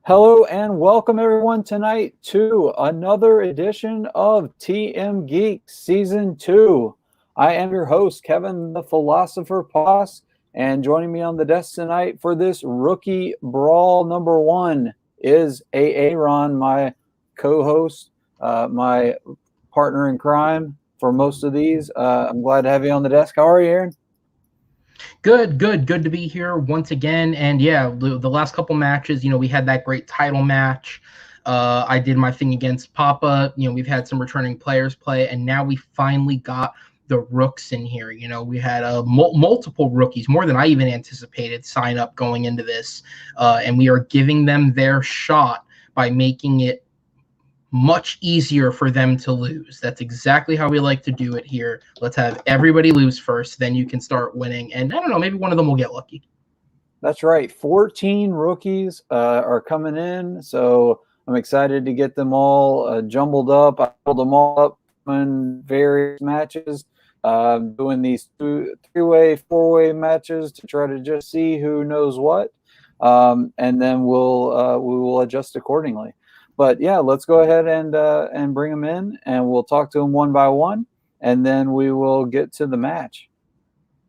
Hello and welcome everyone tonight to another edition of TMGeek Season 2. I am your host, Kevin the Philosopher Poss, and joining me on the desk tonight for this Rookie Brawl number 1 is Aaron, my co-host, my partner in crime for most of these. I'm glad to have you on the desk. How are you, Aaron? Good to be here once again. And yeah, the last couple matches, we had that great title match. I did my thing against Papa. We've had some returning players play, and now we finally got the Rooks in here. We had multiple rookies, more than I even anticipated, sign up going into this. And we are giving them their shot by making it much easier for them to lose. That's exactly how we like to do it here. Let's have everybody lose first, then you can start winning. And I don't know, maybe one of them will get lucky. That's right. 14 rookies are coming in, so I'm excited to get them all jumbled up. I pulled them all up in various matches, doing these three-way, four-way matches to try to just see who knows what, and then we will adjust accordingly. But yeah, let's go ahead and bring them in, and we'll talk to them one by one, and then we will get to the match.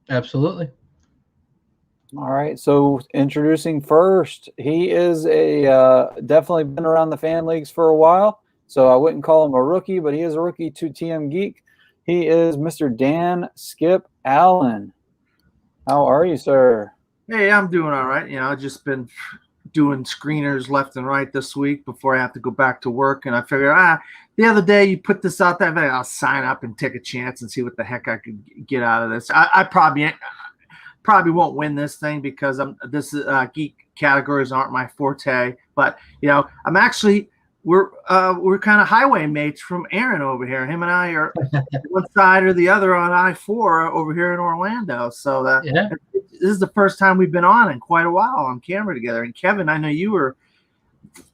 Absolutely. All right. So introducing first, he is definitely been around the fan leagues for a while. So I wouldn't call him a rookie, but he is a rookie to TMGeek. He is Mr. Dan Skip Allen. How are you, sir? Hey, I'm doing all right. I've just been doing screeners left and right this week before I have to go back to work. And I figured, the other day you put this out there, I'll sign up and take a chance and see what the heck I could get out of this. I probably won't win this thing because geek categories aren't my forte. But I'm actually we're kind of highway mates from Aaron over here. Him and I are one side or the other on I-4 over here in Orlando. So this is the first time we've been on in quite a while on camera together. And Kevin, I know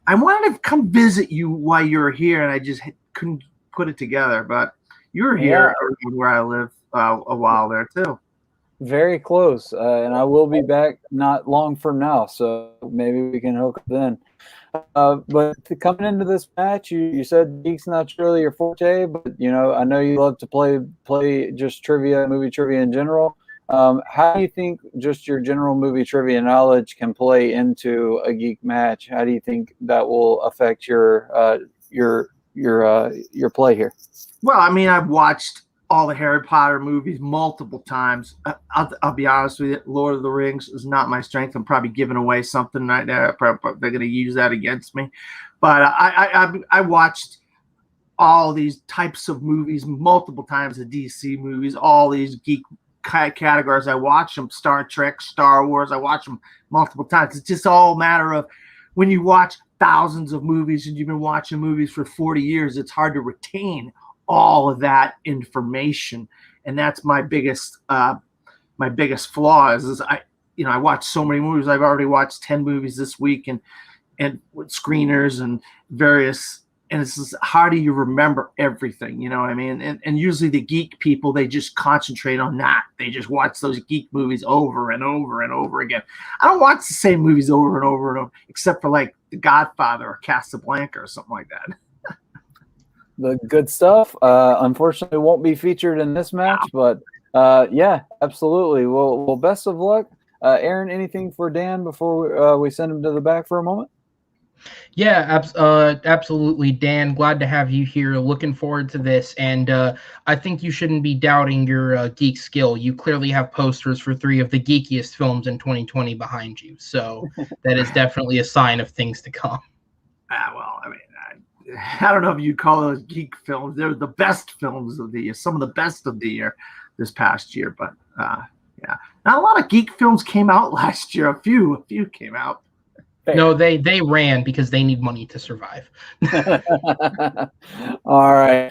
I wanted to come visit you while you were here, and I just couldn't put it together. But you were here where I live a while there too. Very close, and I will be back not long from now, so maybe we can hook up then. But coming into this match, you said Geek's not really your forte, but I know you love to play just trivia, movie trivia in general. How do you think just your general movie trivia knowledge can play into a Geek match? How do you think that will affect your play here? Well, I mean, I've watched all the Harry Potter movies multiple times. I'll be honest with you, Lord of the Rings is not my strength. I'm probably giving away something right there. They're going to use that against me. But I watched all these types of movies multiple times, the DC movies, all these geek categories. I watch them, Star Trek, Star Wars. I watch them multiple times. It's just all a matter of when you watch thousands of movies and you've been watching movies for 40 years, it's hard to retain all of that information. And that's my biggest flaw is I watch so many movies. I've already watched 10 movies this week and with screeners and various, and it's just, how do you remember everything? You know what I mean? And usually the geek people, they just concentrate on that. They just watch those geek movies over and over and over again. I don't watch the same movies over and over and over, except for like The Godfather or Casablanca or something like that. The good stuff, unfortunately, won't be featured in this match, but yeah, absolutely. Well, best of luck. Aaron, anything for Dan before we send him to the back for a moment? Yeah, absolutely, Dan. Glad to have you here. Looking forward to this. And I think you shouldn't be doubting your geek skill. You clearly have posters for 3 of the geekiest films in 2020 behind you. So that is definitely a sign of things to come. Well, I mean, I don't know if you'd call those geek films. They're the best films of the year, some of the best of the year this past year. But yeah, not a lot of geek films came out last year. A few came out. No, they ran because they need money to survive. All right.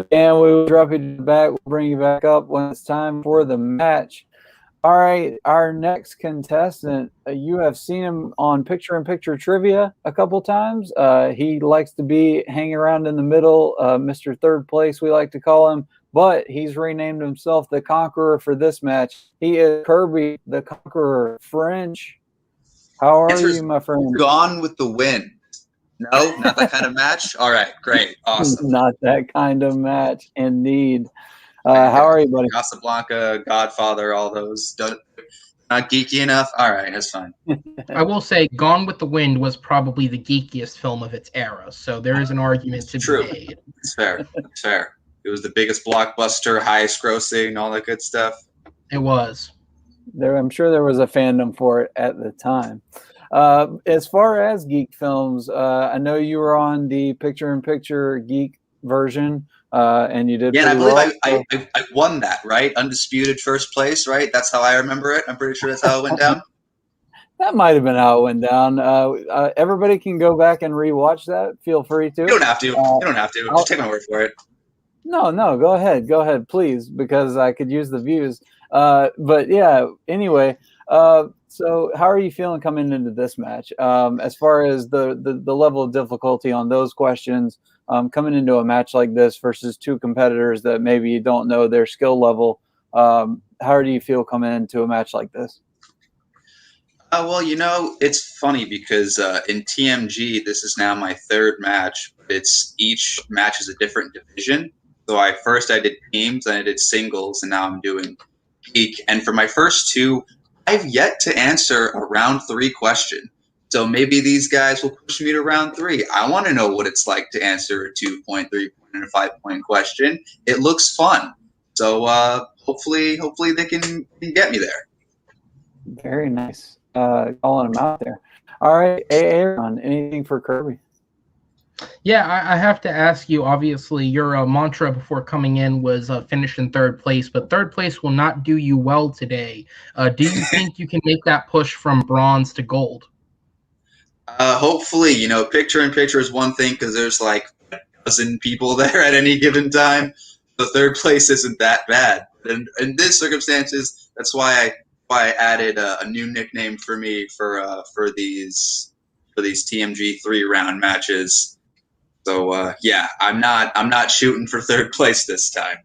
And we will drop you back. We'll bring you back up when it's time for the match. All right. Our next contestant, you have seen him on picture-in-picture trivia a couple times. He likes to be hanging around in the middle, Mr. Third Place, we like to call him. But he's renamed himself the Conqueror for this match. He is Kirby, the Conqueror. French. How are you, my friend? Gone with the Wind. No, not that kind of match. All right, great, awesome. Not that kind of match, indeed. How are you, buddy? Casablanca, Godfather, all those. Not geeky enough. All right, that's fine. I will say, Gone with the Wind was probably the geekiest film of its era, so there is an argument to be made. It's fair. It's fair. It was the biggest blockbuster, highest grossing, all that good stuff. It was. I'm sure there was a fandom for it at the time. As far as geek films, I know you were on the picture-in-picture geek version, and you did. Yeah, and I believe well. I won that, right? Undisputed first place, right? That's how I remember it. I'm pretty sure that's how it went down. That might have been how it went down. Everybody can go back and rewatch that. Feel free to. You don't have to. You don't have to. Just take my word for it. No, go ahead, please, because I could use the views. But yeah, anyway, so how are you feeling coming into this match? As far as the level of difficulty on those questions, coming into a match like this versus two competitors that maybe you don't know their skill level, how do you feel coming into a match like this? Well, it's funny because in TMG, this is now my third match. It's each match is a different division. So I did teams, then I did singles, and now I'm doing Geek. And for my first two, I've yet to answer a round 3 question. So maybe these guys will push me to round 3. I want to know what it's like to answer a 2-point, 3-point, and a 5-point question. It looks fun. So hopefully they can get me there. Very nice. Calling them out there. All right, Aaron, anything for Kirby? Yeah, I have to ask you, obviously, your mantra before coming in was finish in third place, but third place will not do you well today. Do you think you can make that push from bronze to gold? Hopefully, picture-in-picture is one thing because there's like a dozen people there at any given time. The third place isn't that bad. And in these circumstances, that's why I added a new nickname for me for these TMG 3-round matches. So yeah, I'm not shooting for third place this time.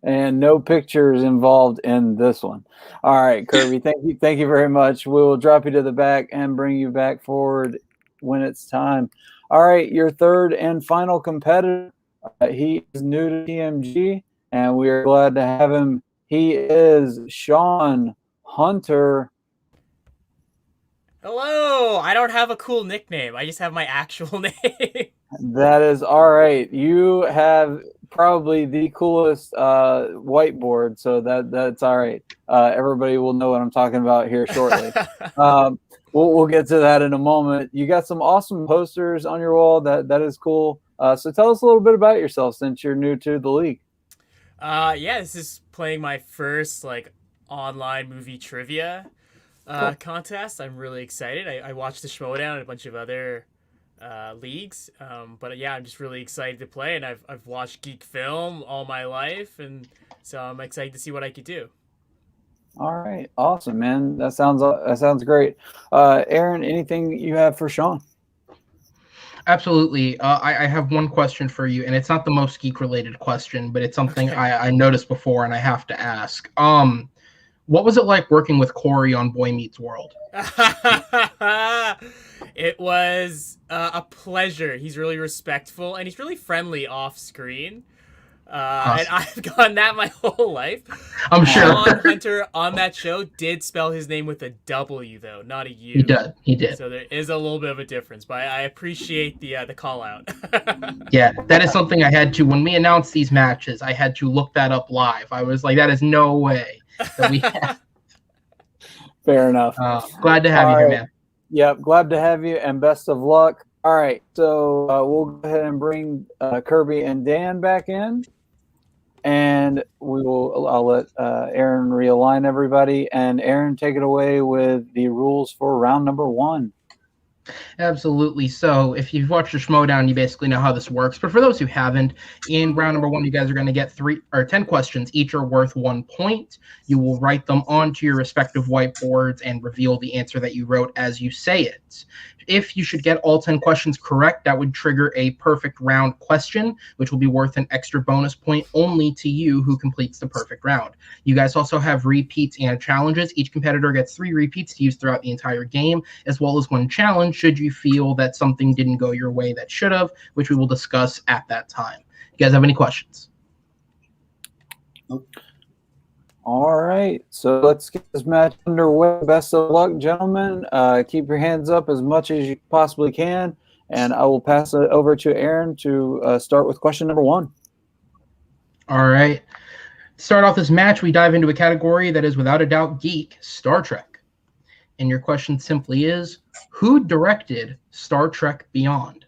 And no pictures involved in this one. All right, Kirby, thank you very much. We will drop you to the back and bring you back forward when it's time. All right, your third and final competitor. He is new to TMG, and we are glad to have him. He is Shaun Hunter. Hello. I don't have a cool nickname. I just have my actual name. That is all right. You have probably the coolest whiteboard, so that's all right. Everybody will know what I'm talking about here shortly. We'll get to that in a moment. You got some awesome posters on your wall. That is cool. So tell us a little bit about yourself since you're new to the league. Yeah, this is playing my first online movie trivia contest. I'm really excited. I watched the Schmodown and a bunch of other leagues, but yeah, I'm just really excited to play. And I've watched geek film all my life, and so I'm excited to see what I could do. All right, awesome, man. That sounds great. Aaron, anything you have for Shaun? Absolutely. I have one question for you, and it's not the most geek-related question, but it's something I noticed before, and I have to ask. What was it like working with Corey on Boy Meets World? It was a pleasure. He's really respectful, and he's really friendly off screen. Awesome. And I've gotten that my whole life. I'm sure. Shaun Hunter on that show did spell his name with a W, though, not a U. He did. So there is a little bit of a difference, but I appreciate the call out. Yeah, that is something I had to, when we announced these matches, I had to look that up live. I was like, that is no way that we have. Fair enough. Glad to have you here, man. Yep, glad to have you, and best of luck. All right, so we'll go ahead and bring Kirby and Dan back in, and I'll let Aaron realign everybody. And Aaron, take it away with the rules for round number 1. Absolutely. So if you've watched the Schmodown, you basically know how this works. But for those who haven't, in round number 1, you guys are going to get 10 questions. Each are worth 1 point. You will write them onto your respective whiteboards and reveal the answer that you wrote as you say it. If you should get all 10 questions correct, that would trigger a perfect round question, which will be worth an extra bonus point only to you who completes the perfect round. You guys also have repeats and challenges. Each competitor gets 3 repeats to use throughout the entire game, as well as 1 challenge should you feel that something didn't go your way that should have, which we will discuss at that time. You guys have any questions? Nope. All right, so let's get this match underway. Best of luck, gentlemen. Keep your hands up as much as you possibly can, and I will pass it over to Aaron to start with question number 1. All right. To start off this match, we dive into a category that is without a doubt geek, Star Trek. And your question simply is, who directed Star Trek Beyond?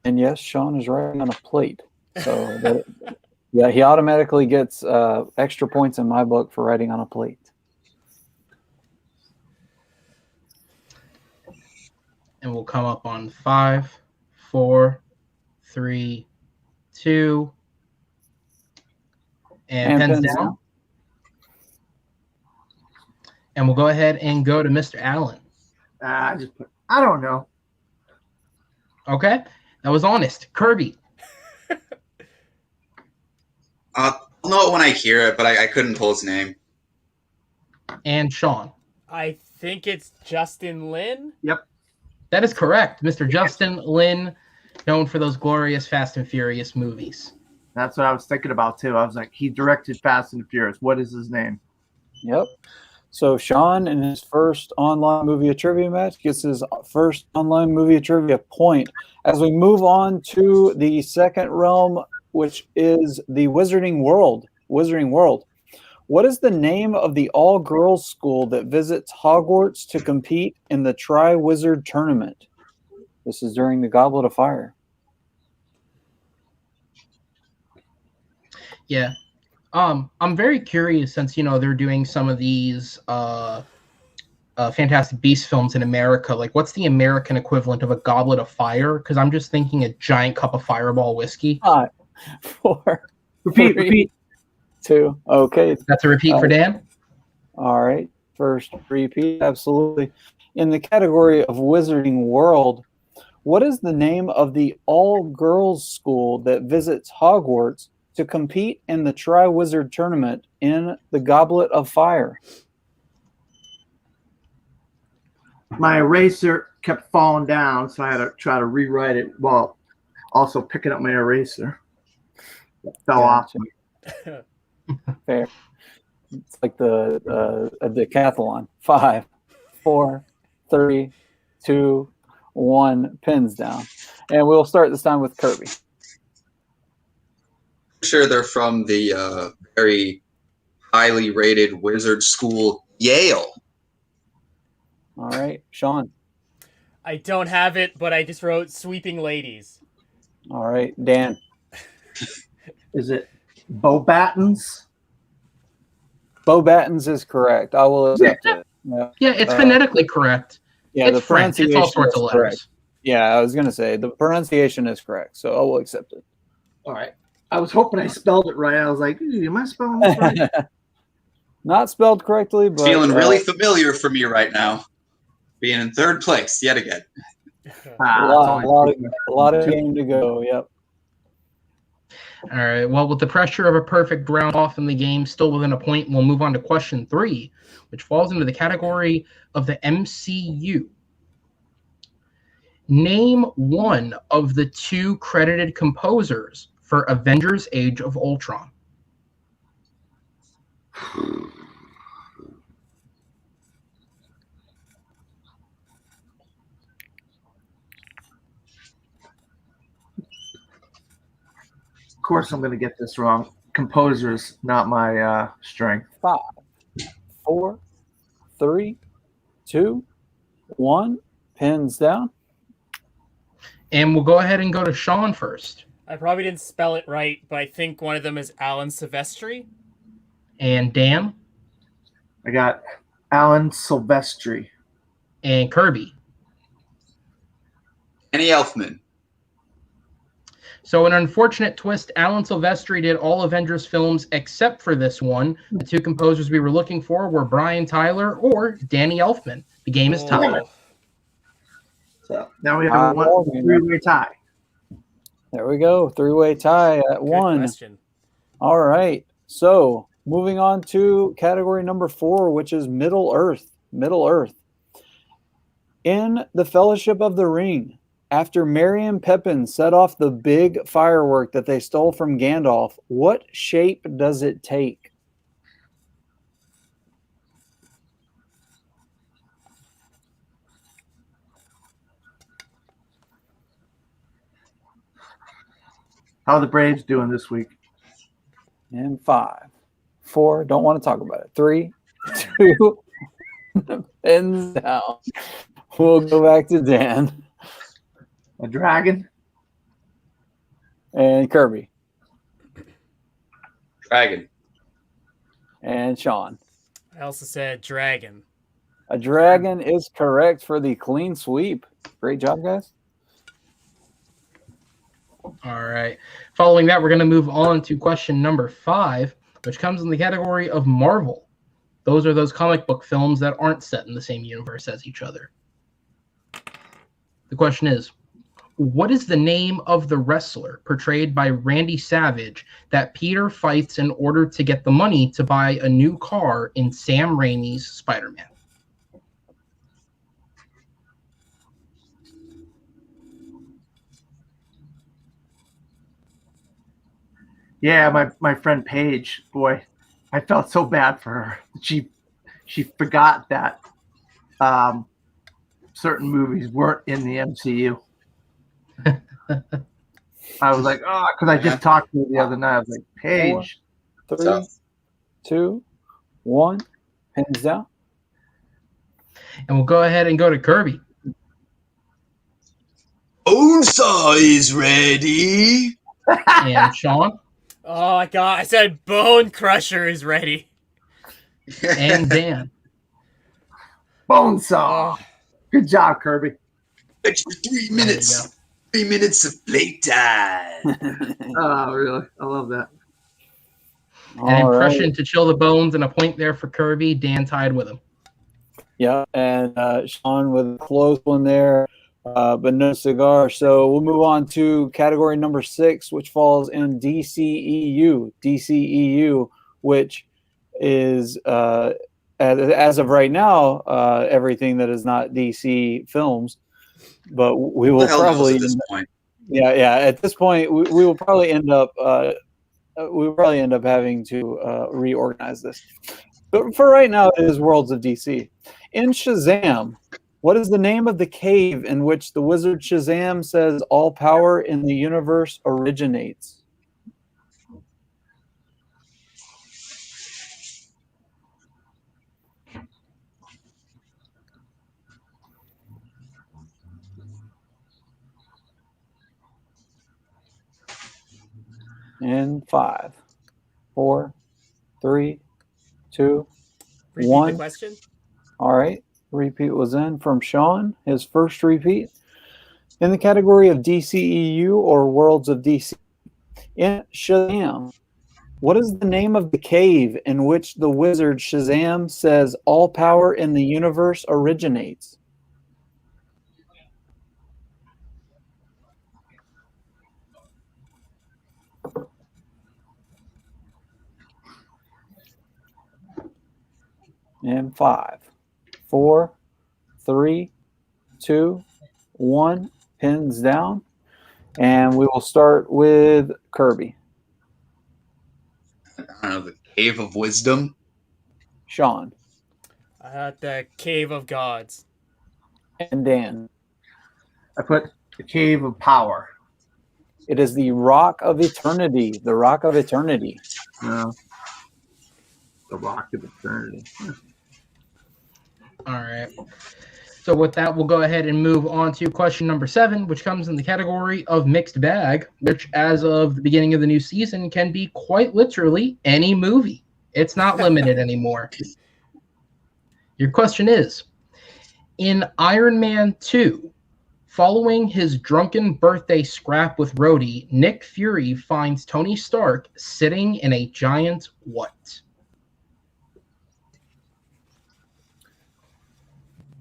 And yes, Shaun is writing on a plate. So, yeah, he automatically gets extra points in my book for writing on a plate. And we'll come up on 5, 4, 3, 2, and pens down. And we'll go ahead and go to Mr. Allen. I don't know. Okay, that was honest. Kirby. I'll know it when I hear it, but I couldn't pull his name. And Shaun. I think it's Justin Lin. Yep. That is correct. Mr. Justin Lin, known for those glorious Fast and Furious movies. That's what I was thinking about, too. I was like, he directed Fast and Furious. What is his name? Yep. So Shaun, in his first online movie of trivia match, gets his first online movie of trivia point. As we move on to the second realm, which is the Wizarding World. What is the name of the all-girls school that visits Hogwarts to compete in the Tri-Wizard Tournament? This is during the Goblet of Fire. Yeah. I'm very curious since, they're doing some of these Fantastic Beasts films in America. Like, what's the American equivalent of a Goblet of Fire? Because I'm just thinking a giant cup of Fireball whiskey. 5, 4, Repeat. 2. Okay. That's a repeat for Dan? All right. First repeat. Absolutely. In the category of Wizarding World, what is the name of the all-girls school that visits Hogwarts to compete in the Tri-Wizard Tournament in the Goblet of Fire? My eraser kept falling down, so I had to try to rewrite it while also picking up my eraser. It fell off. Fair. It's like a decathlon. 5, 4, 3, 2, 1. Pins down. And we'll start this time with Kirby. I'm sure they're from the very highly rated wizard school, Yale. All right. Shaun. I don't have it, but I just wrote Sweeping Ladies. All right. Dan. Is it Beauxbatons? Beauxbatons is correct. I will accept it. Yeah, it's phonetically correct. Yeah, it's the French. It's pronunciation all sorts is of correct. letters. Yeah, I was going to say the pronunciation is correct, so I will accept it. All right. I was hoping I spelled it right. I was like, am I spelling this right? Not spelled correctly, but Feeling really familiar for me right now. Being in third place yet again. a lot of game to go. Yep. All right. Well, with the pressure of a perfect round off in the game still within a point, we'll move on to question 3, which falls into the category of the MCU. Name one of the 2 credited composers for Avengers Age of Ultron. Of course I'm going to get this wrong. Composer's not my strength. 5, 4, 3, 2, 1. Pins down. And we'll go ahead and go to Shaun first. I probably didn't spell it right, but I think one of them is Alan Silvestri. And Dan. I got Alan Silvestri. And Kirby. Danny Elfman. So an unfortunate twist, Alan Silvestri did all Avengers films except for this one. The 2 composers we were looking for were Brian Tyler or Danny Elfman. The game is tied. So now we have a three-way tie. There we go. Three-way tie at Good 1. question. All right. So moving on to category number 4, which is Middle Earth. Middle Earth. In the Fellowship of the Ring, after Merry and Pippin set off the big firework that they stole from Gandalf, what shape does it take? How are the Braves doing this week? And 5, 4, don't want to talk about it. 3, 2, pins down. We'll go back to Dan. A dragon? And Kirby. Dragon. And Shaun. I also said dragon. A dragon is correct for the clean sweep. Great job, guys. All right. Following that, we're going to move on to question number 5, which comes in the category of Marvel. Those are those comic book films that aren't set in the same universe as each other. The question is, what is the name of the wrestler portrayed by Randy Savage that Peter fights in order to get the money to buy a new car in Sam Raimi's Spider-Man? Yeah, my friend Paige, boy, I felt so bad for her. She forgot that certain movies weren't in the MCU. I was like, oh, because I just talked to her the other night. I was like, Paige. 4, 3, 2, 1, pins down. And we'll go ahead and go to Kirby. Bonesaw is ready. And Shaun. Oh my god, I said Bone Crusher is ready. And Dan. Bonesaw. Good job, Kirby. Extra 3 minutes. 3 minutes of playtime. Oh, really? I love that. An All impression right. to chill the bones and a point there for Kirby. Dan tied with him. Yeah, and Shaun with a close one there, but no cigar. So we'll move on to category number 6, which falls in DCEU. DCEU, which is, as of right now, everything that is not DC films. But we will probably at this point. Yeah. At this point, we will probably end up having to reorganize this. But for right now, it is Worlds of DC. In Shazam, what is the name of the cave in which the wizard Shazam says all power in the universe originates? In 5, 4, 3, 2, Repeat 1. the question. All right. Repeat was in from Shaun, his first repeat. In the category of DCEU or Worlds of DC. In Shazam, what is the name of the cave in which the wizard Shazam says all power in the universe originates? In 5, 4, 3, 2, 1, pins down. And we will start with Kirby. I don't know, the Cave of Wisdom. Shaun. The Cave of Gods. And Dan. I put the Cave of Power. It is the Rock of Eternity. The Rock of Eternity. No. The Rock of Eternity. All right. So with that, we'll go ahead and move on to question number 7, which comes in the category of mixed bag, which as of the beginning of the new season can be quite literally any movie. It's not limited anymore. Your question is, in Iron Man 2, following his drunken birthday scrap with Rhodey, Nick Fury finds Tony Stark sitting in a giant what?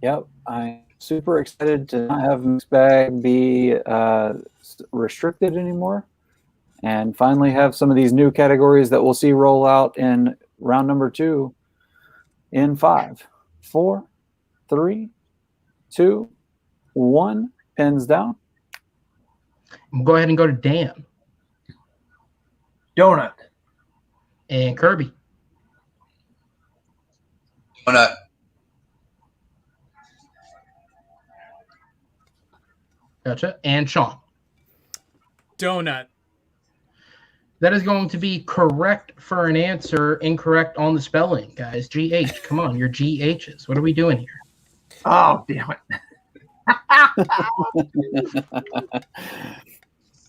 Yep, I'm super excited to not have mixed bag be restricted anymore, and finally have some of these new categories that we'll see roll out in round number 2 in 5, 4, 3, 2, 1. Pins down. We'll go ahead and go to Dan Donut. and Kirby. Donut. Gotcha. And Shaun. Donut. That is going to be correct for an answer, incorrect on the spelling, guys. GH. Come on, your GHs. What are we doing here? Oh, damn it.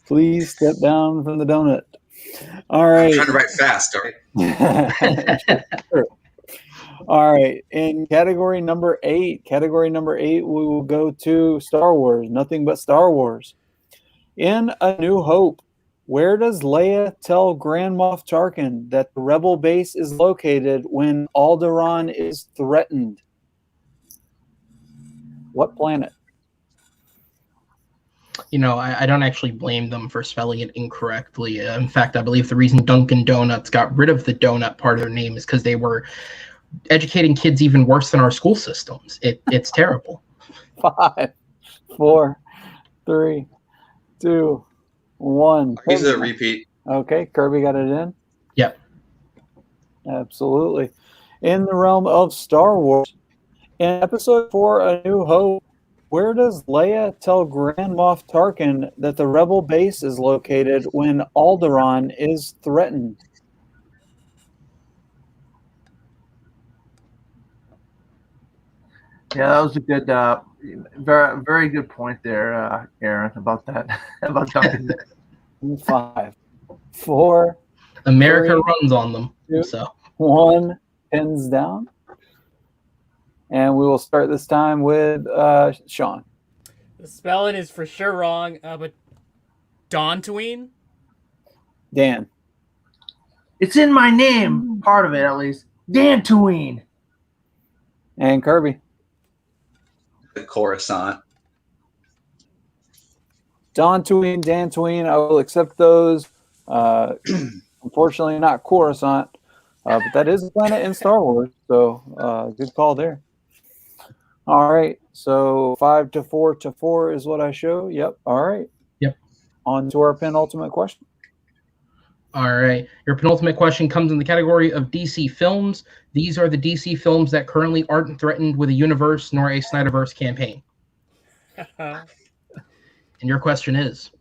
Please step down from the donut. All right. I'm trying to write fast, all right? Sure. All right. In category number 8, we will go to Star Wars. Nothing but Star Wars. In A New Hope, where does Leia tell Grand Moff Tarkin that the Rebel base is located when Alderaan is threatened? What planet? You know, I don't actually blame them for spelling it incorrectly. In fact, I believe the reason Dunkin' Donuts got rid of the donut part of their name is because they were educating kids even worse than our school systems. It's terrible. 5, 4, 3, 2, 1. Use a repeat. Okay, Kirby got it in? Yep. Absolutely. In the realm of Star Wars, in Episode 4, A New Hope, where does Leia tell Grand Moff Tarkin that the Rebel base is located when Alderaan is threatened? Yeah, that was a good, very, very good point there, Aaron, about that, about Duncan. 5, 4, America 3, runs on them. 2, So 1. Pins down. And we will start this time with Shaun. The spelling is for sure wrong, but Dantooine? Dan. It's in my name, part of it at least. Dantooine. And Kirby. The Coruscant. Dantooine. I will accept those. Unfortunately, not Coruscant. But that is a planet in Star Wars. So good call there. All right. So 5 to 4 to 4 is what I show. Yep. All right. Yep. On to our penultimate question. all right. Your penultimate question comes in the category of DC films. These are the DC films that currently aren't threatened with a universe nor a Snyderverse campaign. And your question is,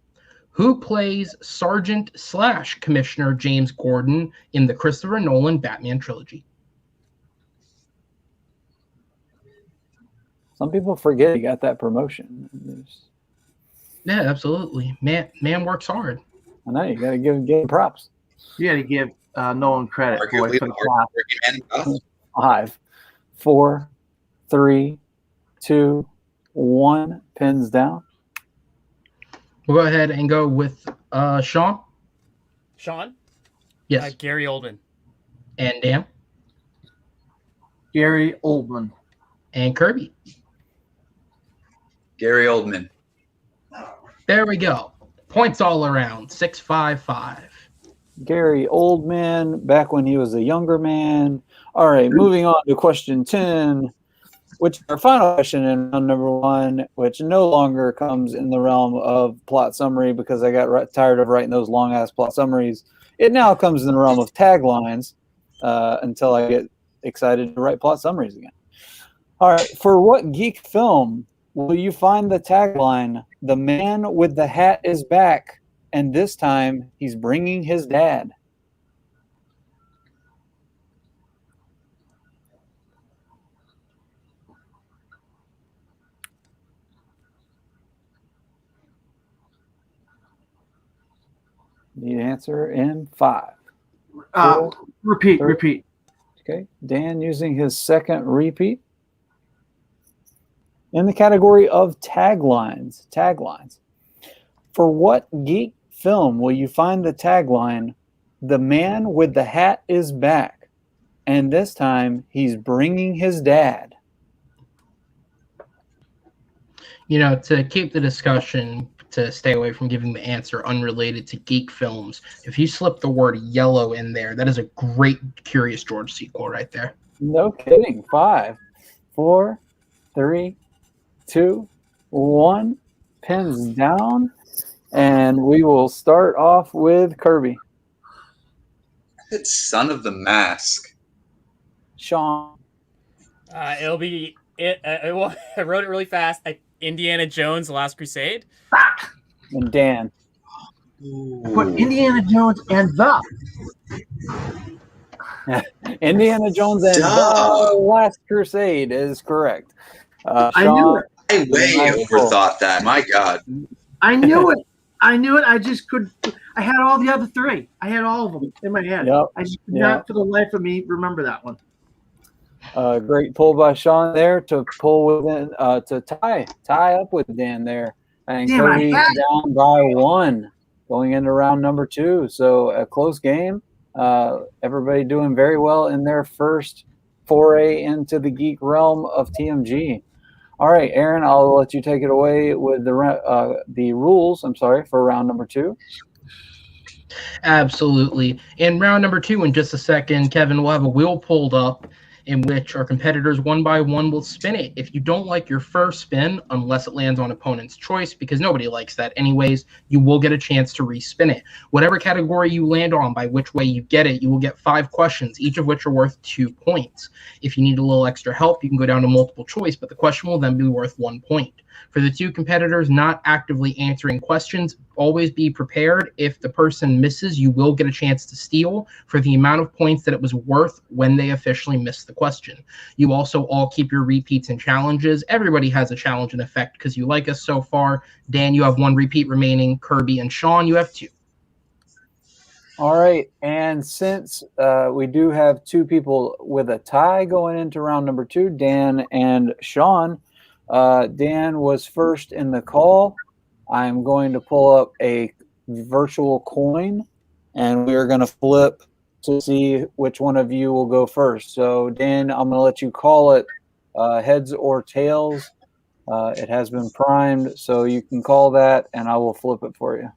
who plays Sergeant/Commissioner James Gordon in the Christopher Nolan Batman trilogy? Some people forget he got that promotion. Yeah, absolutely. Man works hard. I know, you got to give him props. You got to give Nolan credit for what he put across. 5, 4, 3, 2, 1. Pins down. We'll go ahead and go with Shaun. Shaun? Yes. Gary Oldman. And Dan. Gary Oldman. And Kirby. Gary Oldman. There we go. Points all around. 6-5-5. Gary Oldman, back when he was a younger man. All right, moving on to question 10, which is our final question in round number 1, which no longer comes in the realm of plot summary because I got tired of writing those long-ass plot summaries. It now comes in the realm of taglines until I get excited to write plot summaries again. All right, for what geek film will you find the tagline, "The man with the hat is back, and this time he's bringing his dad"? Need an answer in 5. 4, Repeat. 3. Repeat. Okay, Dan using his second repeat. In the category of taglines. For what geek film will you find the tagline, "The man with the hat is back, and this time he's bringing his dad"? To keep the discussion, to stay away from giving the answer unrelated to geek films, if you slip the word yellow in there, that is a great Curious George sequel right there. No kidding. 5, 4, 3, 2, 1. Pins down. And we will start off with Kirby. It's Son of the Mask. Shaun. It'll be it. I wrote it really fast. Indiana Jones: The Last Crusade. And Dan. Put Indiana Jones and the. Indiana Jones and The Last Crusade is correct. I knew it. I way overthought that. My God. I knew it. I just could. I had all the other three. I had all of them in my head. Yep. I just could not, for the life of me, remember that one. Great pull by Shaun there to pull within to tie up with Dan there, and Kirby down by 1 going into round number 2. So a close game. Everybody doing very well in their first foray into the geek realm of TMG. All right, Aaron, I'll let you take it away with the rules. For round number 2. Absolutely. In round number 2, in just a second, Kevin will have a wheel pulled up in which our competitors one by one will spin it. If you don't like your first spin, unless it lands on opponent's choice, because nobody likes that anyways, you will get a chance to respin it. Whatever category you land on, by which way you get it, you will get 5 questions, each of which are worth 2 points. If you need a little extra help, you can go down to multiple choice, but the question will then be worth 1 point. For the 2 competitors not actively answering questions, always be prepared. If the person misses, you will get a chance to steal for the amount of points that it was worth when they officially missed the question. You also all keep your repeats and challenges. Everybody has a challenge in effect because you like us so far. Dan, you have 1 repeat remaining. Kirby and Shaun, you have 2. All right, and since we do have 2 people with a tie going into round number 2, Dan and Shaun, Dan was first in the call. I'm going to pull up a virtual coin, and we're going to flip to see which one of you will go first. So, Dan, I'm going to let you call it heads or tails. It has been primed, so you can call that, and I will flip it for you.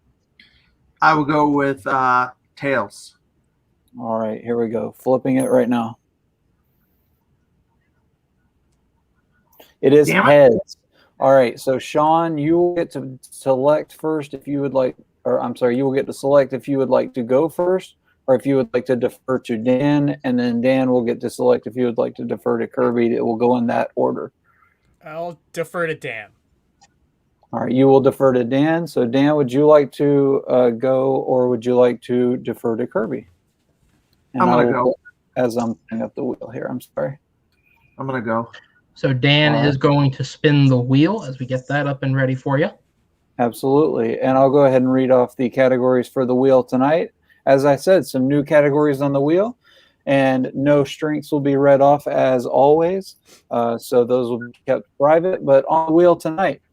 I will go with tails. All right, here we go. Flipping it right now. It is heads. All right, so Shaun, you will get to select first if you would like, or I'm sorry, you will get to select if you would like to go first, or if you would like to defer to Dan, and then Dan will get to select if you would like to defer to Kirby. It will go in that order. I'll defer to Dan. All right, you will defer to Dan. So Dan, would you like to go, or would you like to defer to Kirby? And I'm going to go. As I'm putting up the wheel here, I'm sorry. I'm going to go. So Dan is going to spin the wheel as we get that up and ready for you. Absolutely. And I'll go ahead and read off the categories for the wheel tonight. As I said, some new categories on the wheel, and no strengths will be read off as always. So those will be kept private. But on the wheel tonight,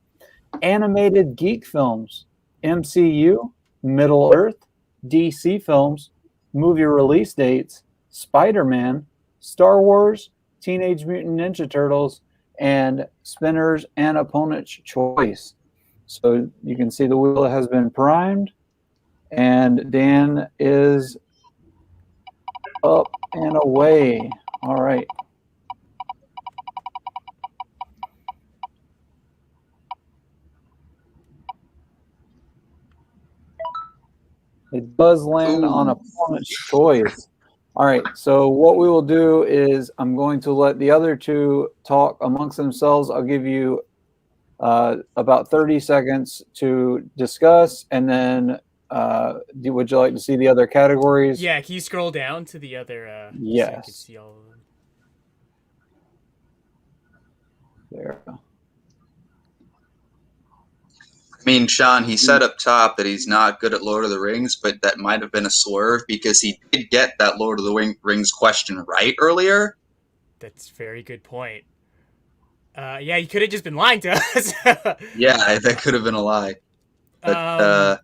animated geek films, MCU, Middle Earth, DC films, movie release dates, Spider-Man, Star Wars, Teenage Mutant Ninja Turtles, and spinners and opponent's choice. So you can see the wheel has been primed, and Dan is up and away. All right. It does land on opponent's choice. All right, so what we will do is I'm going to let the other 2 talk amongst themselves. I'll give you about 30 seconds to discuss, and then would you like to see the other categories? Yeah, can you scroll down to the other? Yes. So you can see all of them. There we go. I mean, Shaun, he said up top that he's not good at Lord of the Rings, but that might have been a swerve because he did get that Lord of the Rings question right earlier. That's a very good point. Yeah, you could have just been lying to us. Yeah, that could have been a lie. But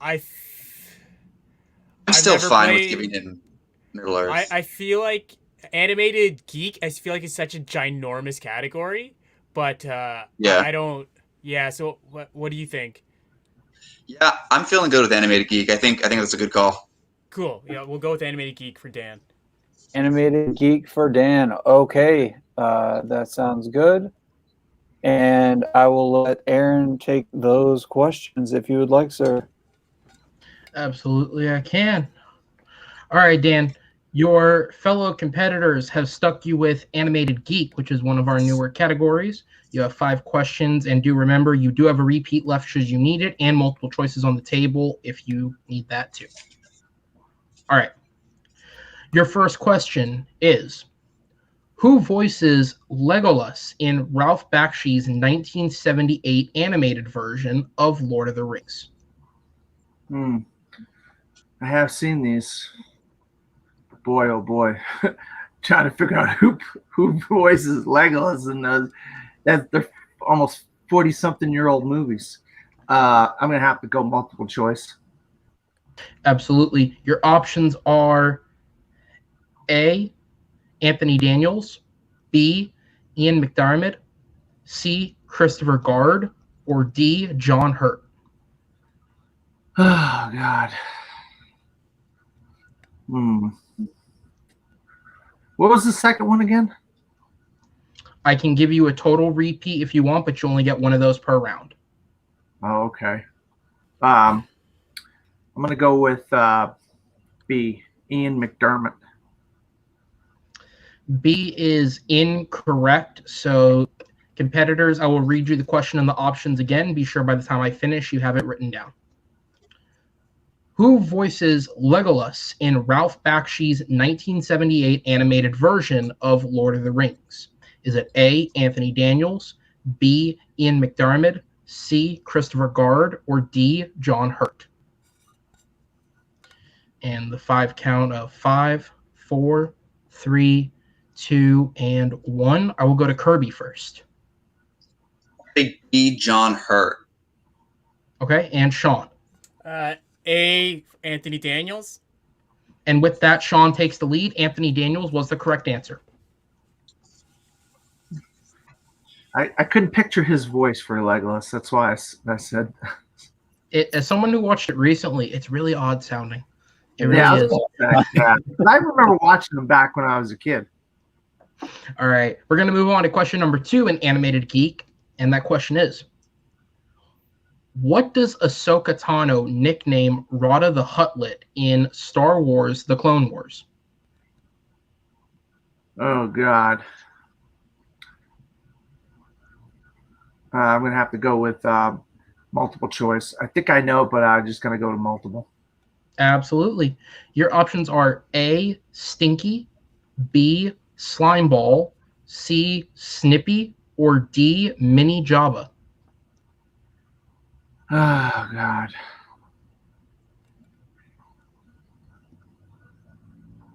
I'm still fine with giving him Middle Earth. I feel like animated geek, I feel like it's such a ginormous category, but Yeah. I don't. Yeah. So what do you think? Yeah, I'm feeling good with Animated Geek. I think that's a good call. Cool. Yeah, we'll go with Animated Geek for Dan. Animated Geek for Dan. Okay, that sounds good. And I will let Aaron take those questions if you would like, sir. Absolutely, I can. All right, Dan. Your fellow competitors have stuck you with Animated Geek, which is one of our newer categories. You have 5 questions, and do remember you do have a repeat left should you need it, and multiple choices on the table if you need that too. All right. Your first question is, who voices Legolas in Ralph Bakshi's 1978 animated version of Lord of the Rings? I have seen these. Boy, oh boy. Trying to figure out who voices Legolas in those. They're almost 40-something-year-old movies. I'm going to have to go multiple choice. Absolutely. Your options are A, Anthony Daniels, B, Ian McDiarmid, C, Christopher Guard, or D, John Hurt. Oh, God. What was the second one again? I can give you a total repeat if you want, but you only get one of those per round. Oh, okay. I'm going to go with B, Ian McDiarmid. B is incorrect. So, competitors, I will read you the question and the options again. Be sure by the time I finish, you have it written down. Who voices Legolas in Ralph Bakshi's 1978 animated version of Lord of the Rings? Is it A, Anthony Daniels, B, Ian McDiarmid, C, Christopher Guard, or D, John Hurt? And the 5 count of 5, 4, 3, 2, and 1. I will go to Kirby first. I think B, John Hurt. Okay, and Shaun. A, Anthony Daniels. And with that, Shaun takes the lead. Anthony Daniels was the correct answer. I couldn't picture his voice for Legolas. That's why I said. As someone who watched it recently, it's really odd sounding. It really is. Yeah. I remember watching them back when I was a kid. All right. We're going to move on to question number 2 in Animated Geek. And that question is, what does Ahsoka Tano nickname Rada the Huttlet in Star Wars The Clone Wars? Oh, God. I'm going to have to go with multiple choice. I think I know, but I'm just going to go to multiple. Absolutely. Your options are A, Stinky, B, Slimeball, C, Snippy, or D, Mini Jabba. Oh, God.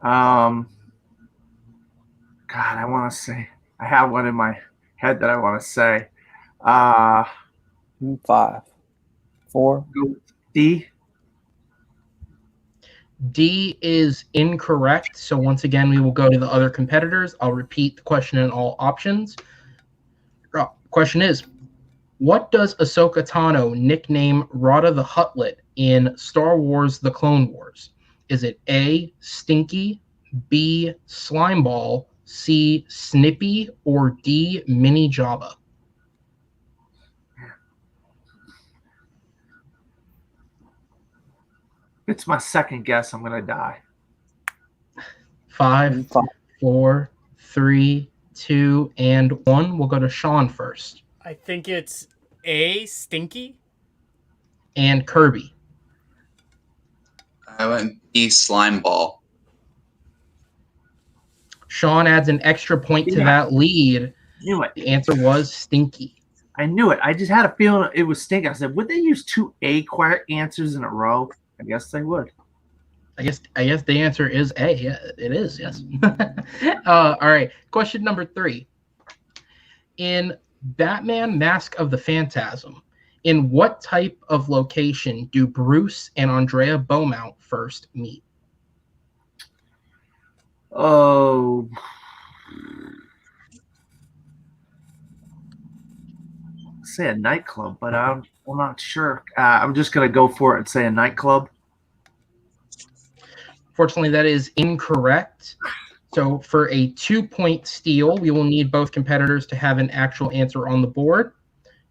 God, I want to say. I have one in my head that I want to say. 5, 4. D. D is incorrect. So once again, we will go to the other competitors. I'll repeat the question in all options. Question is, what does Ahsoka Tano nickname Rada the Huttlet in Star Wars The Clone Wars? Is it A, Stinky, B, Slimeball, C, Snippy, or D, Mini Jabba? It's my second guess. I'm going to die. 5, 4, 3, 2, and 1. We'll go to Shaun first. I think it's A, Stinky. And Kirby. I went B, Slimeball. Shaun adds an extra point to that lead. Knew it. The answer was Stinky. I knew it. I just had a feeling it was Stinky. I said, would they use 2 A answers in a row? I guess they would. I guess the answer is A. Yeah, it is. Yes. All right. Question number 3. In Batman: Mask of the Phantasm, in what type of location do Bruce and Andrea Beaumont first meet? Oh. say a nightclub, but I'm not sure. I'm just gonna go for it and say a nightclub. Fortunately, that is incorrect. So for a 2-point steal, we will need both competitors to have an actual answer on the board.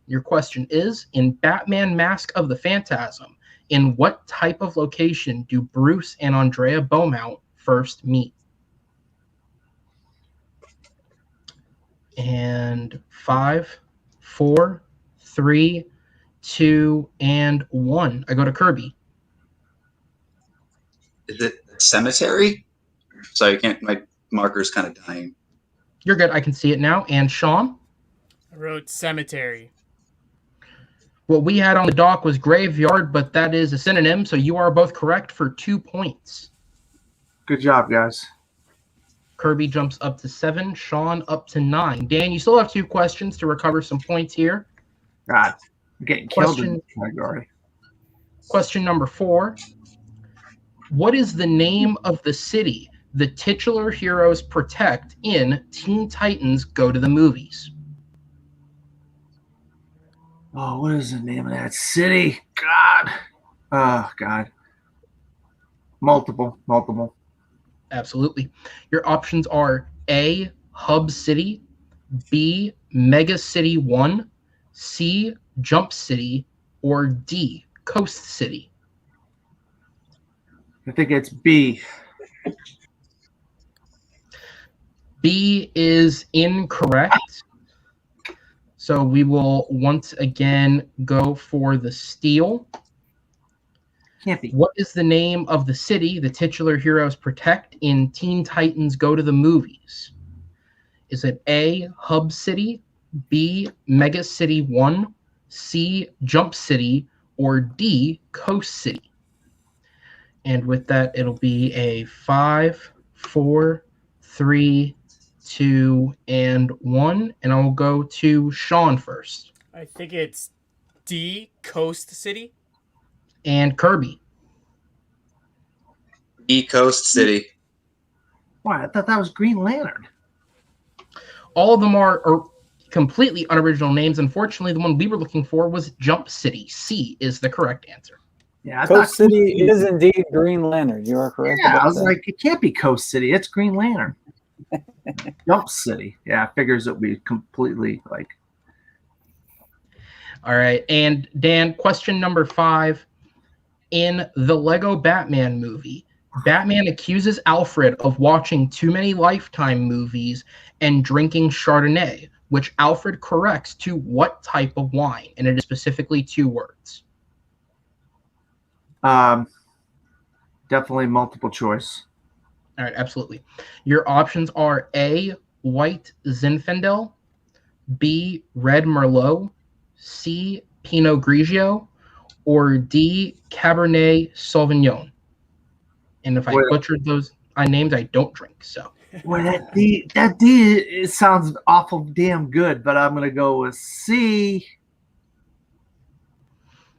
Your question is, in Batman Mask of the Phantasm, in what type of location do Bruce and Andrea Beaumont first meet? And 5, 4, 3, 2, and 1. I go to Kirby. Is it a cemetery? Sorry, I can't. My marker's kind of dying. You're good. I can see it now. And Shaun? I wrote cemetery. What we had on the dock was graveyard, but that is a synonym, so you are both correct for 2 points. Good job, guys. Kirby jumps up to 7, Shaun up to 9. Dan, you still have 2 questions to recover some points here. God, I'm getting killed in this category. Question number 4. What is the name of the city the titular heroes protect in Teen Titans Go to the Movies? Oh, what is the name of that city? God. Oh, God. Multiple. Absolutely. Your options are A, Hub City, B, Mega City 1, C, Jump City, or D, Coast City. I think it's B. B is incorrect. So we will once again go for the steal. Can't be. What is the name of the city the titular heroes protect in Teen Titans Go to the Movies? Is it A, Hub City, B, Mega City 1, C, Jump City, or D, Coast City? And with that, it'll be a 5, 4, 3, 2, and 1. And I'll go to Shaun first. I think it's D, Coast City. And Kirby. E Coast City. Why? I thought that was Green Lantern. All of them are completely unoriginal names. Unfortunately, the one we were looking for was Jump City. C is the correct answer. Yeah, I Coast thought City is indeed Green Lantern. You are correct. Yeah, about I was that. like, it can't be Coast City. It's Green Lantern. Jump City. Yeah, figures it would be completely like. All right. And Dan, question number 5. In the Lego Batman movie, Batman accuses Alfred of watching too many Lifetime movies and drinking Chardonnay, which Alfred corrects to what type of wine? And it is specifically 2 words. Definitely multiple choice. All right, absolutely. Your options are A, White Zinfandel, B, Red Merlot, C, Pinot Grigio, or D, Cabernet Sauvignon. And if I butchered those names, I don't drink. So, Boy, that D, it sounds awful damn good, but I'm gonna go with C.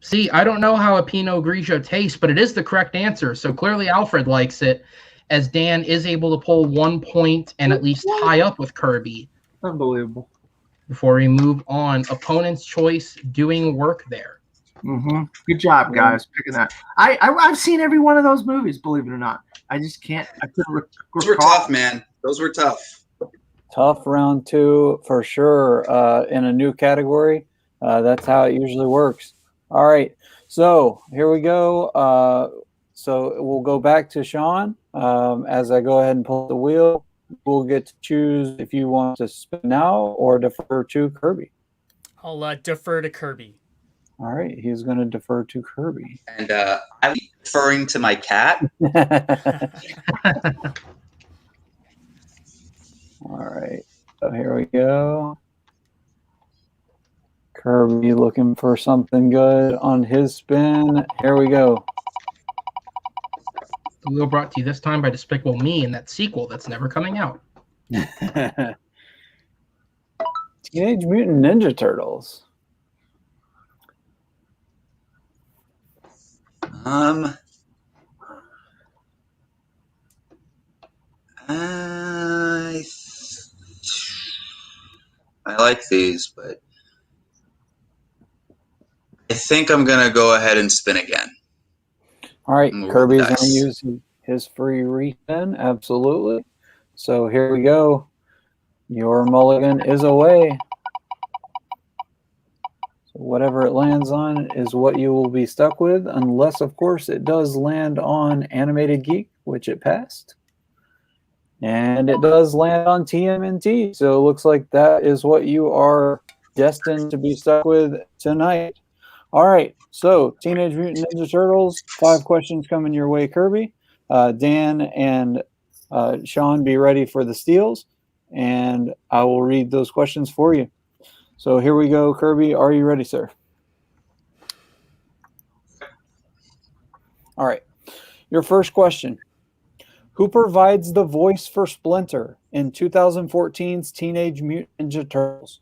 see, I don't know how a Pinot Grigio tastes, but it is the correct answer. So clearly Alfred likes it, as Dan is able to pull 1 point and at least tie up with Kirby. Unbelievable. Before we move on, opponent's choice doing work there. Mm-hmm. Good job, guys, picking that. I've seen every one of those movies, believe it or not. I just can't. I couldn't. Those were tough, man. Those were tough. Tough round 2 for sure. In a new category, that's how it usually works. All right, so here we go. So we'll go back to Shaun. As I go ahead and pull the wheel, we'll get to choose if you want to spin now or defer to Kirby. I'll defer to Kirby. All right, he's going to defer to Kirby. And I'm referring to my cat. All right, so here we go. Kirby looking for something good on his spin. Here we go. The wheel brought to you this time by Despicable Me and that sequel that's never coming out. Teenage Mutant Ninja Turtles. I like these, but think I'm going to go ahead and spin again. All right, Move Kirby's the going to dice. use his free respin. Absolutely. So here we go. Your mulligan is away. So whatever it lands on is what you will be stuck with, unless, of course, it does land on Animated Geek, which it passed. And it does land on TMNT. So it looks like that is what you are destined to be stuck with tonight. All right. So Teenage Mutant Ninja Turtles, 5 questions coming your way, Kirby. Dan and Shaun, be ready for the steals. And I will read those questions for you. So here we go, Kirby. Are you ready, sir? All right. Your first question. Who provides the voice for Splinter in 2014's Teenage Mutant Ninja Turtles?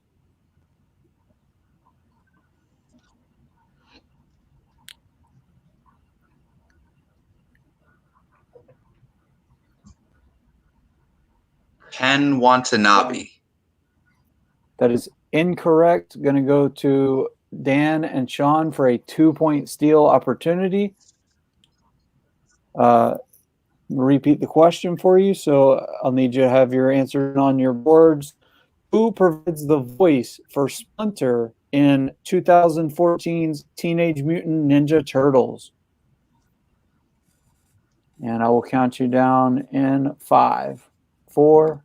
Ken Watanabe. That is incorrect. Going to go to Dan and Shaun for a 2-point steal opportunity. Repeat the question for you, so I'll need you to have your answer on your boards. Who provides the voice for Splinter in 2014's Teenage Mutant Ninja Turtles? And I will count you down in 5, 4,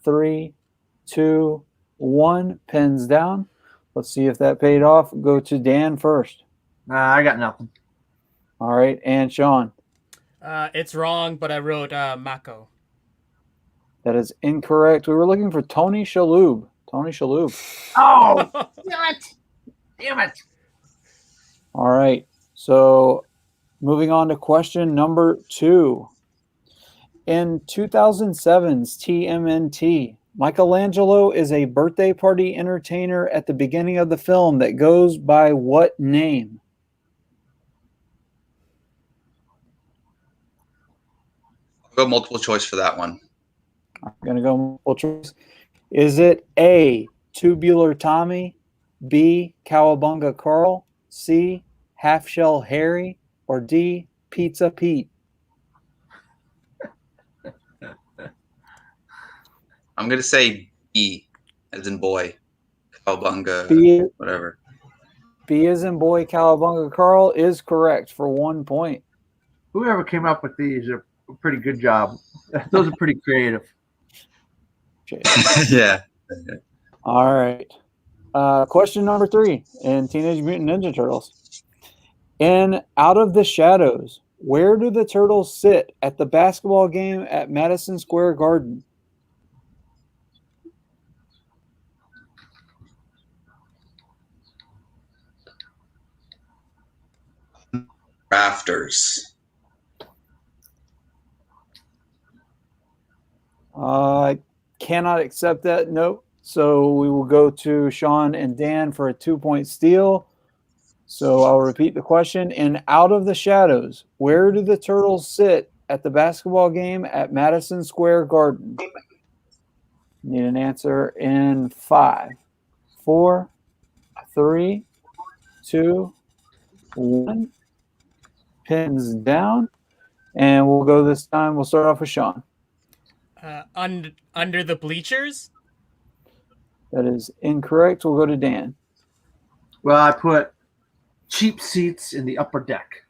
3, 2, 1. Pens down. Let's see if that paid off. Go to Dan first. I got nothing. All right, and Shaun. It's wrong, but I wrote Mako. That is incorrect. We were looking for Tony Shalhoub. Tony Shalhoub. Oh, damn it. Damn it. All right. So moving on to question number 2. In 2007's TMNT, Michelangelo is a birthday party entertainer at the beginning of the film that goes by what name? I'll go multiple choice for that one. I'm going to go multiple choice. Is it A, Tubular Tommy, B, Cowabunga Carl, C, Half Shell Harry, or D, Pizza Pete? I'm going to say B, as in boy. Cowabunga, B, whatever. B as in boy, Cowabunga Carl is correct for 1 point. Whoever came up with these are a pretty good job. Those are pretty creative. Yeah. All right. Question number 3 in Teenage Mutant Ninja Turtles. In Out of the Shadows, where do the turtles sit at the basketball game at Madison Square Garden? Rafters. I cannot accept that. Nope. So we will go to Shaun and Dan for a 2-point steal. So I'll repeat the question. In Out of the Shadows, where do the turtles sit at the basketball game at Madison Square Garden? Need an answer in 5, 4, 3, 2, 1. Pins down. And we'll go this time. We'll start off with Shaun. Under the bleachers? That is incorrect. We'll go to Dan. Well, I put cheap seats in the upper deck.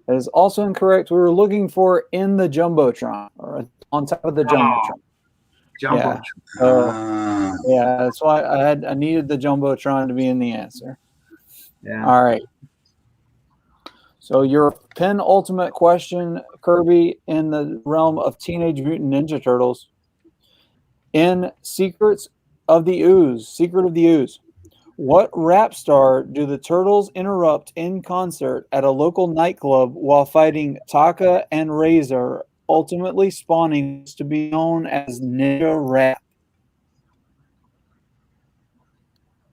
That is also incorrect. We were looking for in the Jumbotron, or on top of the Jumbotron. Jumbo. Yeah. Yeah, that's why I needed the Jumbotron to be in the answer. Yeah. All right. So your penultimate question, Kirby, in the realm of Teenage Mutant Ninja Turtles. In Secret of the Ooze, what rap star do the Turtles interrupt in concert at a local nightclub while fighting Taka and Razor, ultimately spawning to be known as Ninja Rap?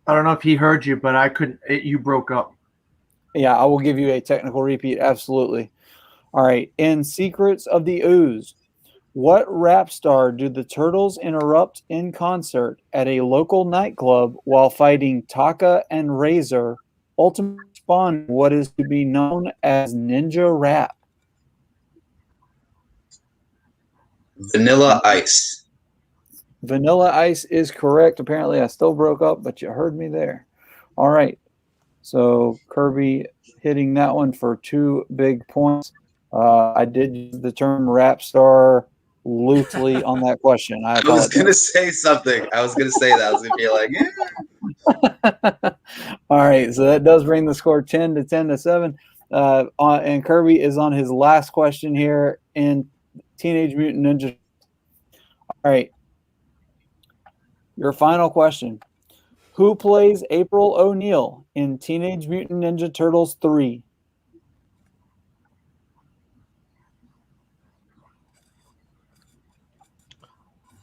I don't know if he heard you, but I couldn't. You broke up. Yeah, I will give you a technical repeat. Absolutely. All right. In Secrets of the Ooze, what rap star do the Turtles interrupt in concert at a local nightclub while fighting Taka and Razor, ultimately correspond to what is to be known as ninja rap? Vanilla Ice. Vanilla Ice is correct. Apparently, I still broke up, but you heard me there. All right. So Kirby hitting that one for 2 big points. I did use the term rap star loosely on that question. I was going to say something. I was going to say that. I was going to be like, yeah. All right. So that does bring the score 10 to 7. And Kirby is on his last question here in Teenage Mutant Ninja. All right. Your final question. Who plays April O'Neil in Teenage Mutant Ninja Turtles 3?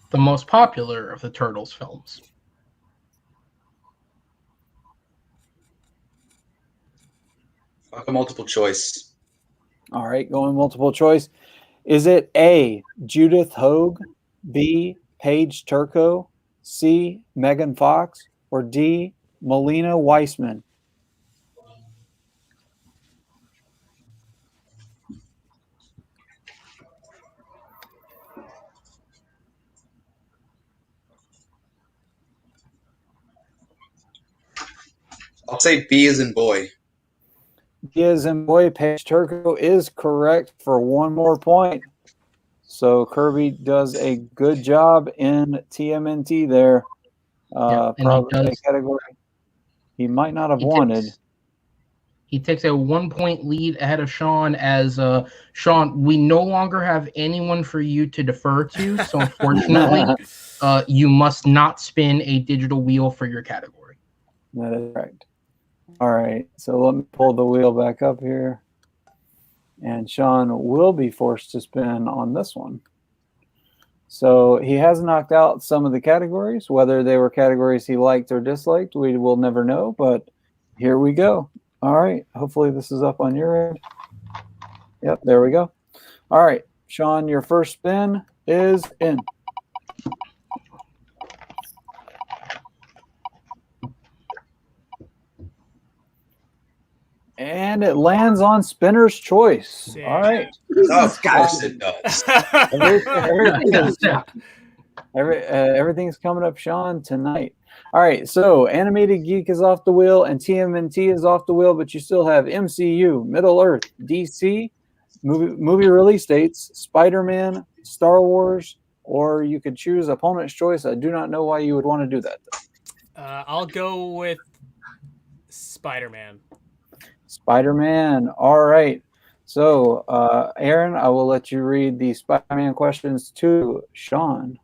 The most popular of the Turtles films. Fuck a multiple choice. All right, going multiple choice. Is it A, Judith Hogue, B, Paige Turco, C, Megan Fox, or D, Melina Weissman? I'll say B as in boy. B as in boy, Paige Turco is correct for 1 more point. So Kirby does a good job in TMNT there. Probably a category he might not have wanted. He takes a 1-point lead ahead of Shaun as Shaun, we no longer have anyone for you to defer to. So unfortunately, you must not spin a digital wheel for your category. That is right. All right. So let me pull the wheel back up here. And Shaun will be forced to spin on this one. So he has knocked out some of the categories. Whether they were categories he liked or disliked, we will never know. But here we go. All right. Hopefully this is up on your end. Yep, there we go. All right. Shaun, your first spin is in. And it lands on Spinner's choice. Sick. All right. Of course it does. Everything's coming up, Shaun, tonight. All right. So Animated Geek is off the wheel and TMNT is off the wheel, but you still have MCU, Middle Earth, DC, movie release dates, Spider-Man, Star Wars, or you could choose opponent's choice. I do not know why you would want to do that, though. I'll go with Spider-Man. Spider-Man. All right. So, Aaron, I will let you read the Spider-Man questions to Shaun.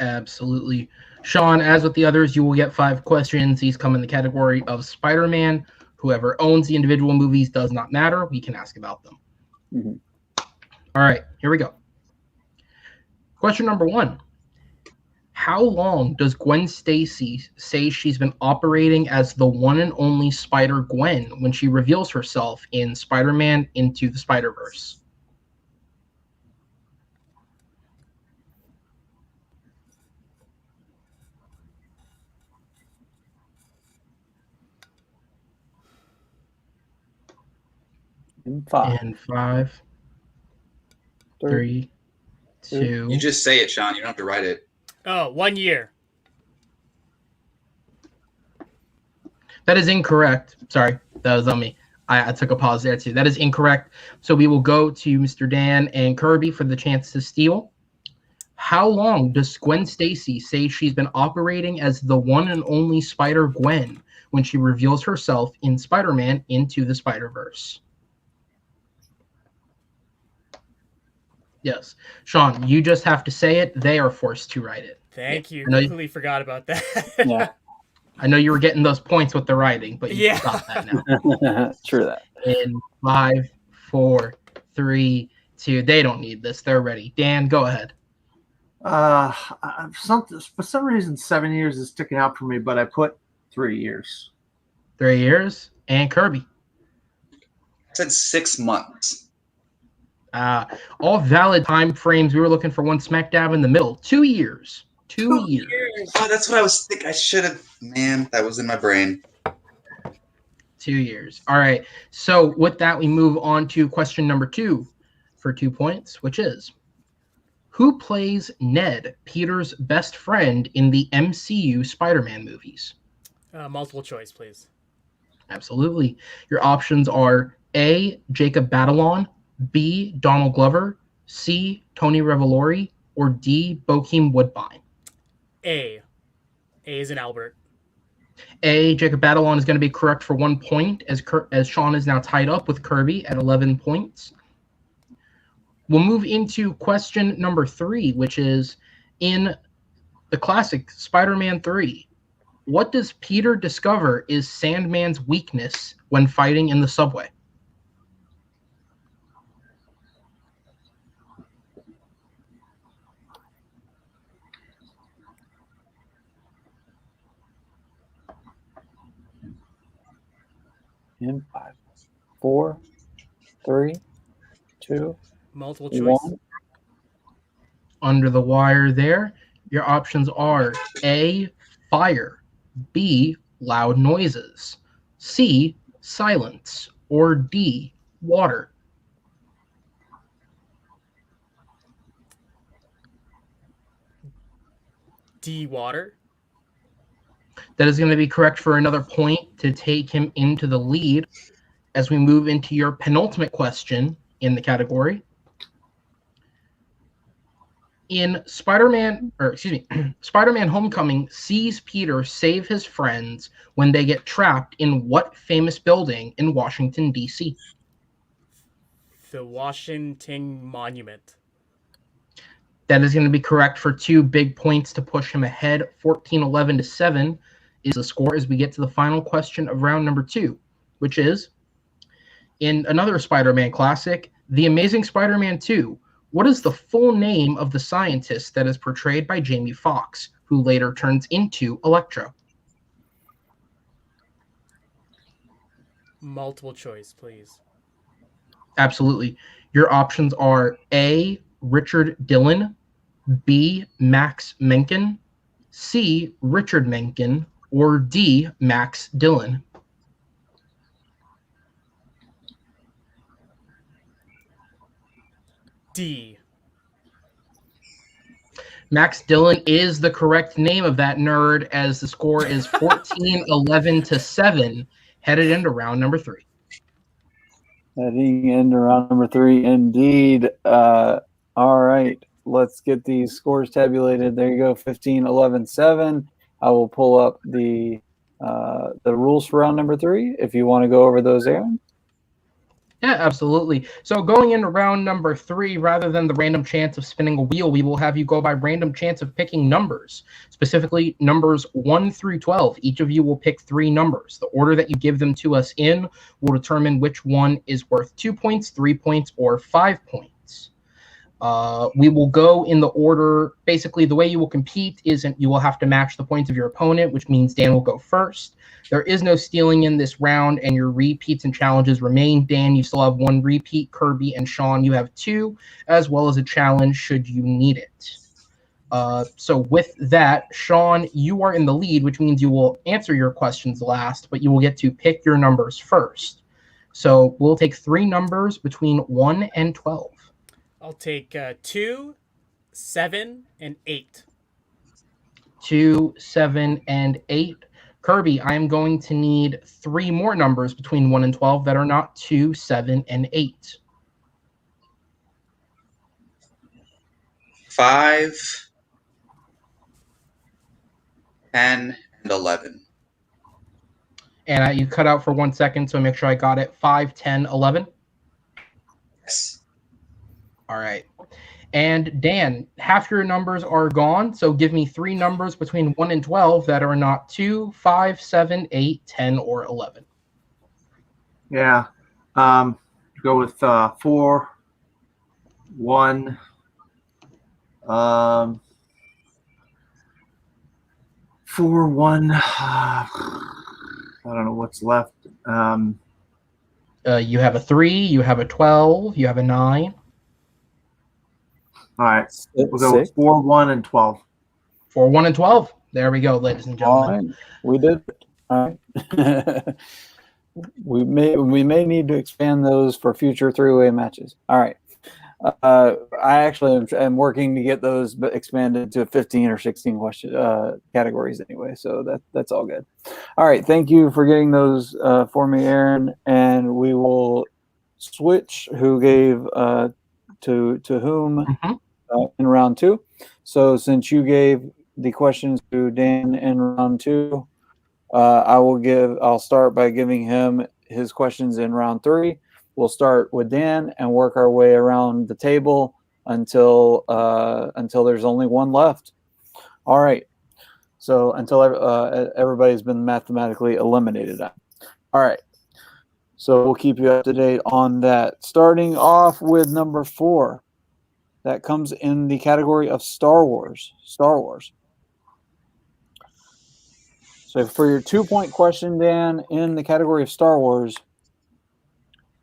Absolutely. Shaun, as with the others, you will get 5 questions. These come in the category of Spider-Man. Whoever owns the individual movies does not matter. We can ask about them. Mm-hmm. All right, here we go. Question number 1. How long does Gwen Stacy say she's been operating as the one and only Spider-Gwen when she reveals herself in Spider-Man Into the Spider-Verse? In 5. And 5, 3, 2. You just say it, Shaun. You don't have to write it. Oh, 1 year. That is incorrect. Sorry, that was on me. I took a pause there too. That is incorrect. So we will go to Mr. Dan and Kirby for the chance to steal. How long does Gwen Stacy say she's been operating as the one and only Spider-Gwen when she reveals herself in Spider-Man Into the Spider-Verse? Yes. Shaun, you just have to say it. They are forced to write it. Thank you. I completely forgot about that. Yeah. I know you were getting those points with the writing, but you got that now. True that. In 5, 4, 3, 2. They don't need this. They're ready. Dan, go ahead. For some reason, 7 years is sticking out for me, but I put 3 years. 3 years. And Kirby. I said 6 months. All valid time frames. We were looking for one smack dab in the middle. 2 years. 2 years. Oh, that's what I was thinking. I should have. Man, that was in my brain. 2 years. All right. So with that, we move on to question number 2 for 2 points, which is, who plays Ned, Peter's best friend in the MCU Spider-Man movies? Multiple choice, please. Absolutely. Your options are A, Jacob Batalon, B, Donald Glover, C, Tony Revolori, or D, Bokeem Woodbine. A. A is in Albert. A, Jacob Batalon is going to be correct for 1 point, as Shaun is now tied up with Kirby at 11 points. We'll move into question number 3, which is, in the classic Spider-Man 3, what does Peter discover is Sandman's weakness when fighting in the subway? In 5, 4, 3, 2, Multiple choice. 1. Under the wire there, your options are A, fire, B, loud noises, C, silence, or D, water. D, water. That is going to be correct for another point to take him into the lead as we move into your penultimate question in the category. In Spider-Man Homecoming sees Peter save his friends when they get trapped in what famous building in Washington, D.C.? The Washington Monument. That is going to be correct for 2 big points to push him ahead. 14-11 to 7 is the score as we get to the final question of round number 2, which is, in another Spider-Man classic, The Amazing Spider-Man 2, what is the full name of the scientist that is portrayed by Jamie Foxx, who later turns into Electro? Multiple choice, please. Absolutely. Your options are A, Richard Dillon, B, Max Menken, C, Richard Menken, or D, Max Dillon. D. Max Dillon is the correct name of that nerd, as the score is 14-11 to 7, headed into round number 3. Heading into round number 3, indeed. All right, let's get these scores tabulated. There you go, 15-11, 7. I will pull up the rules for round number 3 if you want to go over those, Aaron. Yeah, absolutely. So going into round number 3, rather than the random chance of spinning a wheel, we will have you go by random chance of picking numbers, specifically numbers 1 through 12. Each of you will pick 3 numbers. The order that you give them to us in will determine which one is worth 2 points, 3 points, or 5 points. We will go in the order. Basically, the way you will compete is you will have to match the points of your opponent, which means Dan will go first. There is no stealing in this round, and your repeats and challenges remain. Dan, you still have 1 repeat. Kirby and Shaun, you have 2, as well as a challenge should you need it. So with that, Shaun, you are in the lead, which means you will answer your questions last, but you will get to pick your numbers first. So we'll take 3 numbers between 1 and 12. I'll take 2, 7, and 8. 2, 7, and 8. Kirby, I am going to need 3 more numbers between 1 and 12 that are not 2, 7, and 8. 5, 10, and 11. And you cut out for 1 second, so make sure I got it. 5, 10, 11. Yes. All right. And Dan, half your numbers are gone, so give me 3 numbers between 1 and 12 that are not 2, 5, 7, 8, 10, or 11. Yeah. Go with 4, 1. 4, 1. I don't know what's left. You have a 3, you have a 12, you have a 9. All right. We'll go with 4, 1, and 12. 4, 1, and 12. There we go, ladies and All gentlemen. right, we did it. All right. we may need to expand those for future three-way matches. All right. I actually am working to get those expanded to 15 or 16 question categories anyway, so that's all good. All right, thank you for getting those for me, Aaron, and we will switch who gave to whom in round 2. So since you gave the questions to Dan in round 2, I'll start by giving him his questions in round 3. We'll start with Dan and work our way around the table until there's only one left. All right. So until everybody's been mathematically eliminated. All right. So we'll keep you up to date on that. Starting off with number 4. That comes in the category of Star Wars. Star Wars. So for your 2-point question, Dan, in the category of Star Wars,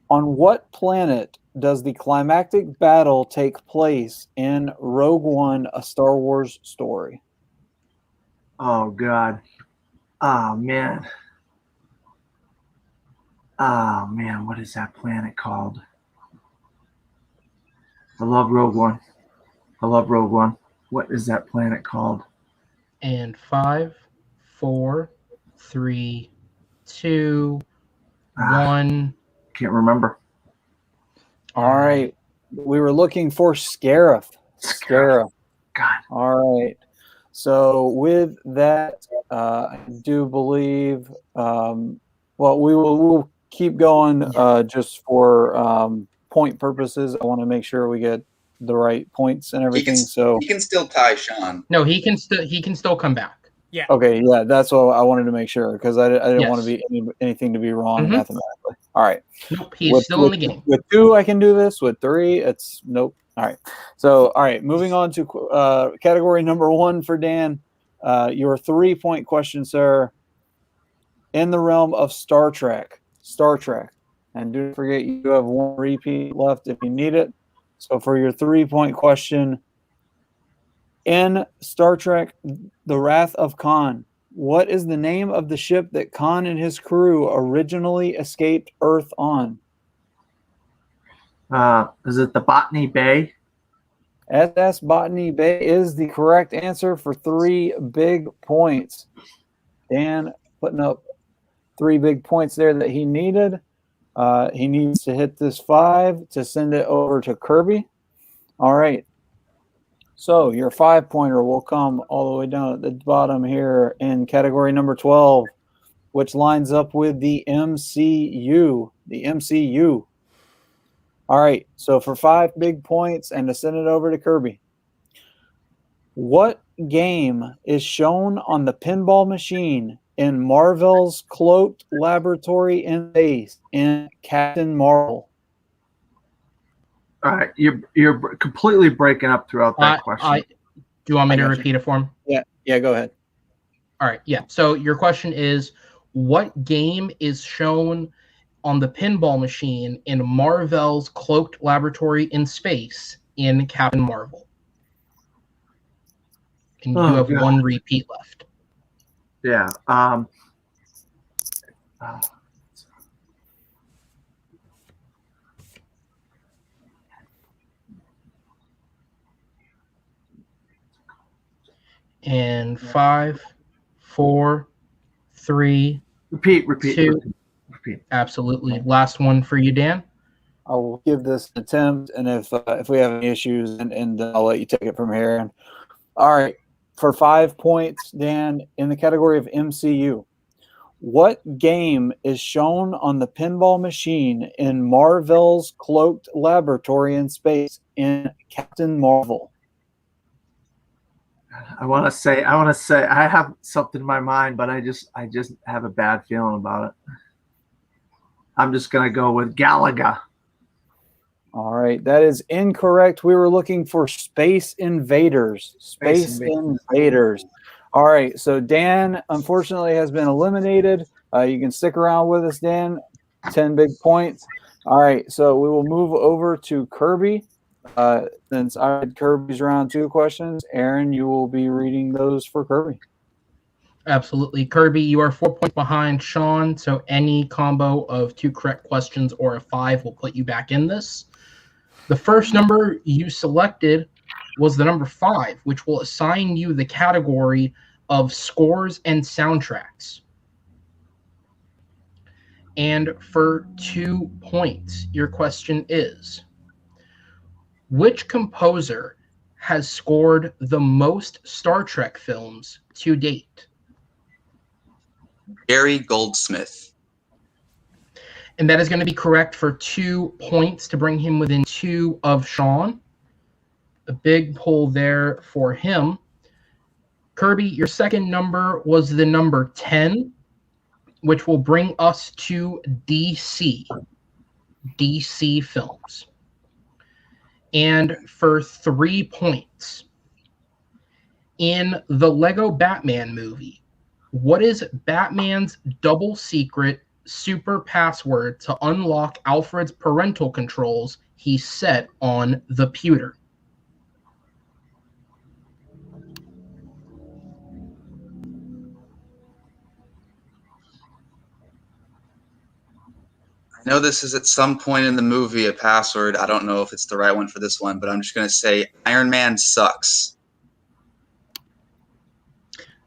on what planet does the climactic battle take place in Rogue One, A Star Wars Story? Oh, God. Oh, man. Oh, man. What is that planet called? I love Rogue One. What is that planet called? And 5, 4, 3, 2, 1. Can't remember. All right. We were looking for Scarif. Scarif. God. All right. So with that, I do believe, we'll keep going just for point purposes. I want to make sure we get the right points and everything. He can still tie Shaun. No, he can still come back. Yeah. Okay. Yeah, that's what I wanted to make sure because I didn't want to be anything to be wrong mathematically. All right. Nope, he's still in the game. With 2, I can do this. With 3, it's nope. All right. So, all right. Moving on to category number 1 for Dan. Your 3-point question, sir. In the realm of Star Trek. And don't forget, you have 1 repeat left if you need it. So for your 3-point question, in Star Trek, The Wrath of Khan, what is the name of the ship that Khan and his crew originally escaped Earth on? Is it the Botany Bay? SS Botany Bay is the correct answer for 3 big points. Dan putting up 3 big points there that he needed. He needs to hit this 5 to send it over to Kirby. All right. So your 5-pointer will come all the way down at the bottom here in category number 12, which lines up with the MCU. The MCU. All right. So for 5 big points and to send it over to Kirby. What game is shown on the pinball machine in Marvel's cloaked laboratory in space in Captain Marvel? All right, you're completely breaking up throughout that question. Do you want me to repeat it for him? Yeah, go ahead. All right, yeah. So your question is, what game is shown on the pinball machine in Marvel's cloaked laboratory in space in Captain Marvel? And you have God. 1 repeat left. Yeah. And 5, 4, 3. Repeat. 2. Absolutely. Last one for you, Dan. I will give this an attempt, and if we have any issues, and I'll let you take it from here. And all right, for 5 points, Dan, in the category of MCU, what game is shown on the pinball machine in Marvel's cloaked laboratory in space in Captain Marvel? I want to say I have something in my mind, but I just have a bad feeling about it. I'm just gonna go with Galaga. All right, that is incorrect. We were looking for Space Invaders. Space Invaders. All right, so Dan unfortunately has been eliminated. You can stick around with us, Dan. 10 big points. All right, so we will move over to Kirby. Since I had Kirby's round 2 questions, Aaron, you will be reading those for Kirby. Absolutely. Kirby, you are 4 points behind Shaun, so any combo of 2 correct questions or a 5 will put you back in this. The first number you selected was the number 5, which will assign you the category of scores and soundtracks. And for 2 points, your question is, which composer has scored the most Star Trek films to date? Gary Goldsmith. And that is going to be correct for 2 points to bring him within 2 of Shaun. A big pull there for him. Kirby, your second number was the number 10, which will bring us to DC films. And for 3 points, in the Lego Batman movie, what is Batman's double secret super password to unlock Alfred's parental controls he set on the pewter? I know this is at some point in the movie a password. I don't know if it's the right one for this one, but I'm just going to say Iron Man sucks.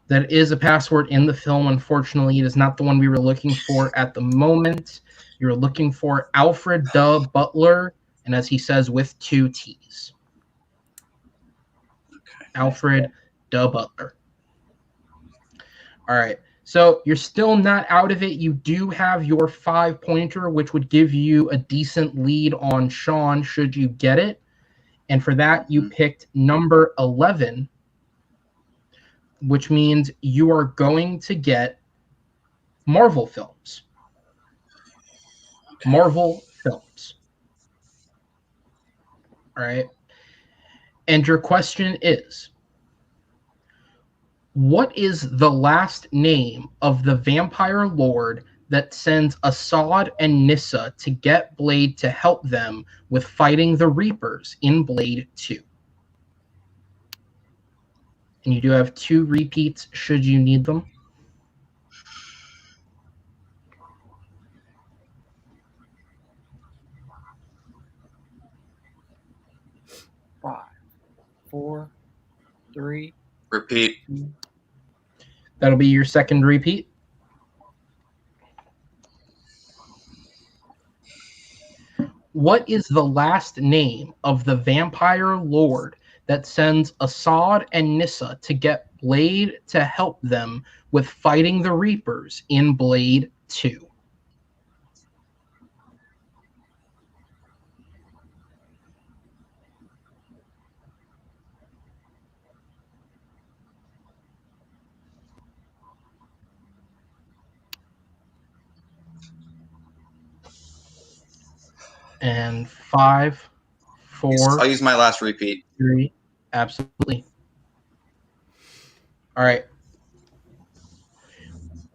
That is a password in the film. Unfortunately, it is not the one we were looking for at the moment. You were looking for Alfred Duh Butler, and as he says, with 2 T's. Okay. Alfred Duh Butler. All right. So you're still not out of it. You do have your 5-pointer, which would give you a decent lead on Shaun should you get it. And for that, you picked number 11, which means you are going to get Marvel films. Marvel films. All right. And your question is, what is the last name of the vampire lord that sends Assad and Nissa to get Blade to help them with fighting the Reapers in Blade 2? And you do have 2 repeats should you need them. Five, 4, 3. Repeat. That'll be your second repeat. What is the last name of the vampire lord that sends Assad and Nissa to get Blade to help them with fighting the Reapers in Blade 2? And 5, 4. I'll use my last repeat. 3. Absolutely. All right.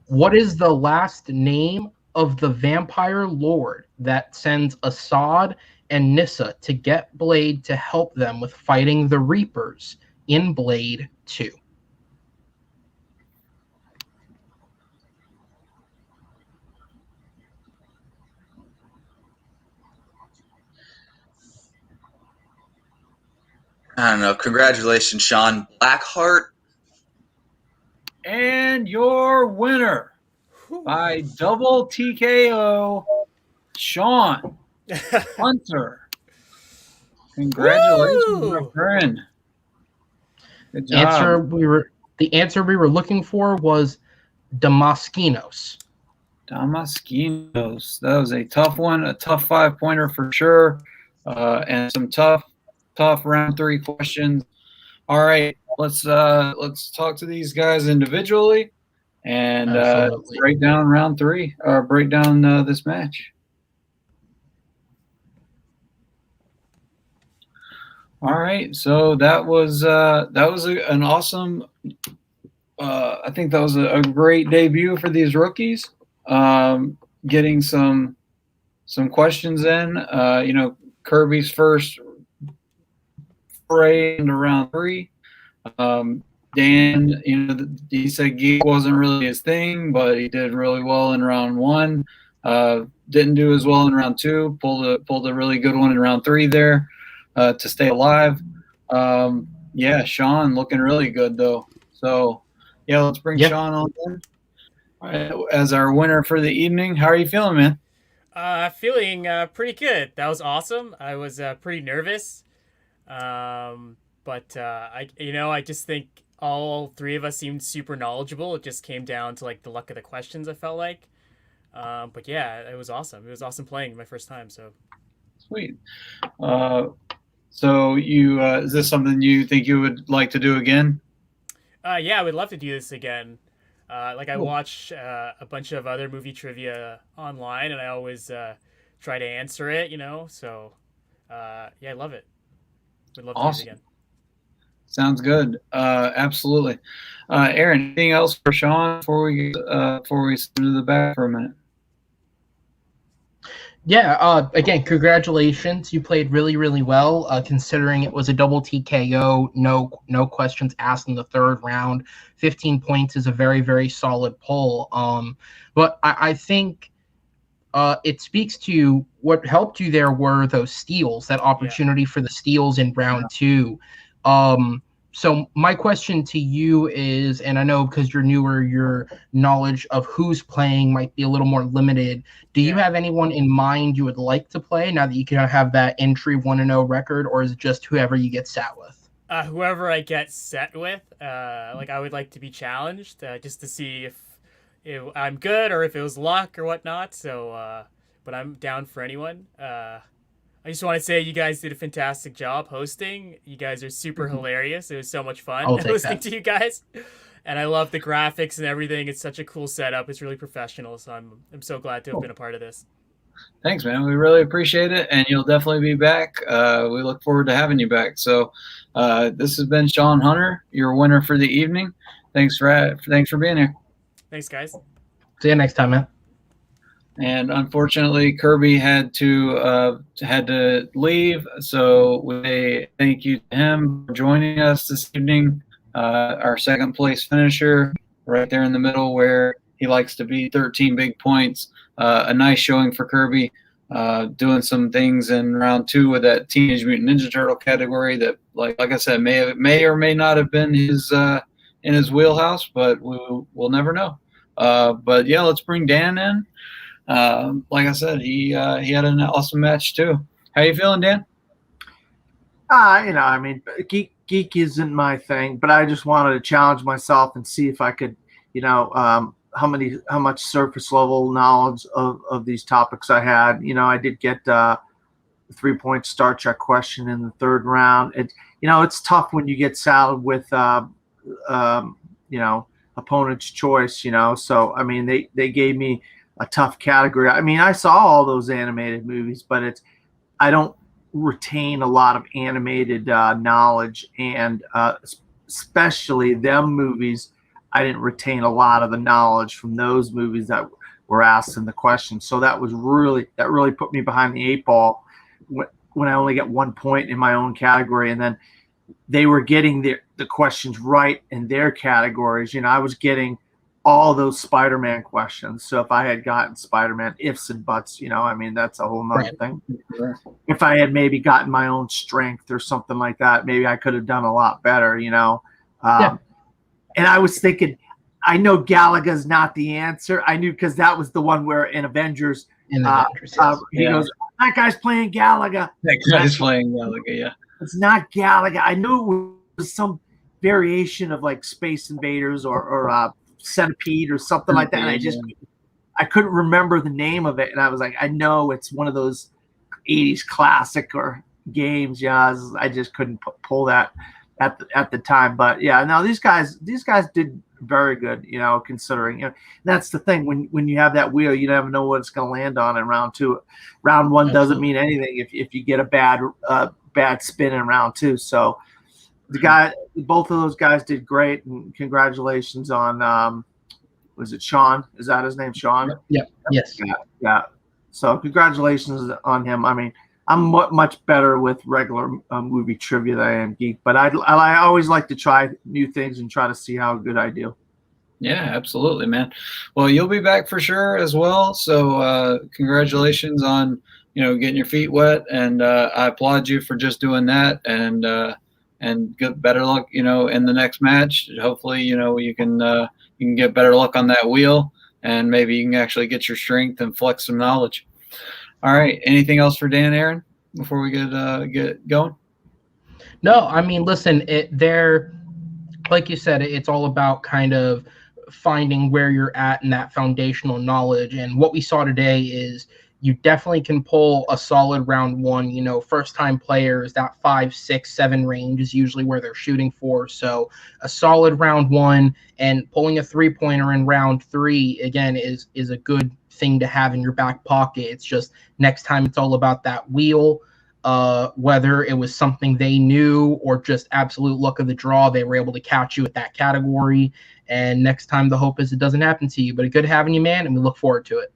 What is the last name of the vampire lord that sends Assad and Nissa to get Blade to help them with fighting the Reapers in Blade 2? I don't know. Congratulations, Shaun. Blackheart. And your winner by double TKO, Shaun Hunter. Congratulations, my friend. Good job. The answer we were looking for was Damaskinos. Damaskinos. That was a tough one, a tough 5-pointer for sure, and some tough round 3 questions. All right, let's talk to these guys individually and break down round 3 or break down this match. All right, so that was an awesome. I think that was a great debut for these rookies. Getting some questions in. Kirby's first right into round 3. Dan, he said Geek wasn't really his thing, but he did really well in round 1. Didn't do as well in round 2. Pulled a really good one in round 3 there to stay alive. Yeah, Shaun looking really good though. So yeah, let's bring Shaun on in as our winner for the evening. How are you feeling, man? Feeling pretty good. That was awesome. I was pretty nervous, but I just think all 3 of us seemed super knowledgeable. It just came down to like the luck of the questions. I felt like, but yeah, it was awesome. It was awesome playing my first time. So sweet. So you is this something you think you would like to do again? Yeah, I would love to do this again. I watch a bunch of other movie trivia online, and I always try to answer it. So yeah, I love it. Would love to do it again. Sounds good. Absolutely. Aaron, anything else for Shaun before we send to the back for a minute? Yeah, again, congratulations. You played really, really well, considering it was a double TKO, no questions asked in the 3rd round. 15 points is a very, very solid pull. But I think it speaks to what helped you there were those steals, that opportunity for the steals in round 2. So my question to you is, and I know because you're newer, your knowledge of who's playing might be a little more limited. Do you have anyone in mind you would like to play now that you can have that entry 1-0 record, or is it just whoever you get sat with? Whoever I get set with, I would like to be challenged just to see if I'm good or if it was luck or whatnot. So, but I'm down for anyone. I just want to say you guys did a fantastic job hosting. You guys are super hilarious. It was so much fun listening to you guys. And I love the graphics and everything. It's such a cool setup. It's really professional. So I'm so glad to have been a part of this. Thanks, man. We really appreciate it. And you'll definitely be back. We look forward to having you back. So this has been Shaun Hunter, your winner for the evening. Thanks for being here. Thanks, guys. See you next time, man. And unfortunately, Kirby had to leave. So we thank you to him for joining us this evening. Our 2nd place finisher, right there in the middle where he likes to be. 13 big points. A nice showing for Kirby. Doing some things in round 2 with that Teenage Mutant Ninja Turtle category that, like I said, may or may not have been his in his wheelhouse, but we'll never know. But yeah, let's bring Dan in. Like I said, he had an awesome match too. How you feeling, Dan? Geek isn't my thing, but I just wanted to challenge myself and see if I could, how much surface level knowledge of these topics I had. I did get a 3-point Star Trek question in the 3rd round. It's tough when you get saddled with, opponent's choice. So they gave me a tough category. I saw all those animated movies, but I don't retain a lot of animated knowledge, and especially them movies, I didn't retain a lot of the knowledge from those movies that were asked in the question. So that really put me behind the 8 ball when I only get 1 point in my own category, and then they were getting the questions right in their categories. I was getting all those Spider-Man questions. So if I had gotten Spider-Man ifs and buts, that's a whole nother thing. Sure. If I had maybe gotten my own strength or something like that, maybe I could have done a lot better, And I was thinking, I know Galaga's not the answer. I knew because that was the one where in Avengers, he goes, that guy's playing Galaga. That guy's playing Galaga, yeah. It's not Galaga. I knew it was some variation of like Space Invaders or Centipede or something like that, and I couldn't remember the name of it, and I was like, I know it's one of those 80s classic or games. I just couldn't pull that at the time. But yeah, no, these guys did very good, considering, that's the thing, when you have that wheel, you never know what it's going to land on in round 2. Round 1 doesn't mean anything if you get a bad spin in round 2. So both of those guys did great, and congratulations on was it Shaun? Is that his name, Shaun? Yeah. Yes. Yeah. So congratulations on him. I'm much better with regular movie trivia than I am geek, but I always like to try new things and try to see how good I do. Yeah, absolutely, man. Well, you'll be back for sure as well. So congratulations on getting your feet wet, and I applaud you for just doing that. And good better luck, in the next match. Hopefully, you can get better luck on that wheel, and maybe you can actually get your strength and flex some knowledge. All right. Anything else for Dan, Aaron, before we get going? No, I mean, listen, like you said, it's all about kind of finding where you're at in that foundational knowledge. And what we saw today is you definitely can pull a solid round one. First time players, that 5, 6, 7 range is usually where they're shooting for. So a solid round one, and pulling a 3-pointer in round 3 again is a good thing to have in your back pocket. It's just next time it's all about that wheel. Whether it was something they knew or just absolute luck of the draw, they were able to catch you at that category. And next time, the hope is it doesn't happen to you. But it's good having you, man, and we look forward to it.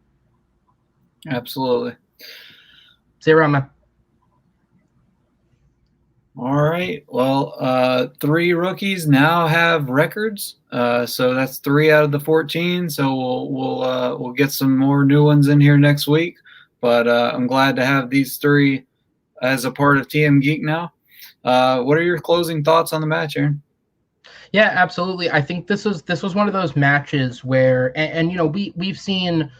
Absolutely. See you around, man. All right. Well, 3 rookies now have records. So that's 3 out of the 14. So we'll get some more new ones in here next week. But I'm glad to have these 3 as a part of TMGeek now. What are your closing thoughts on the match, Aaron? Yeah, absolutely. I think this was one of those matches where, and we've seen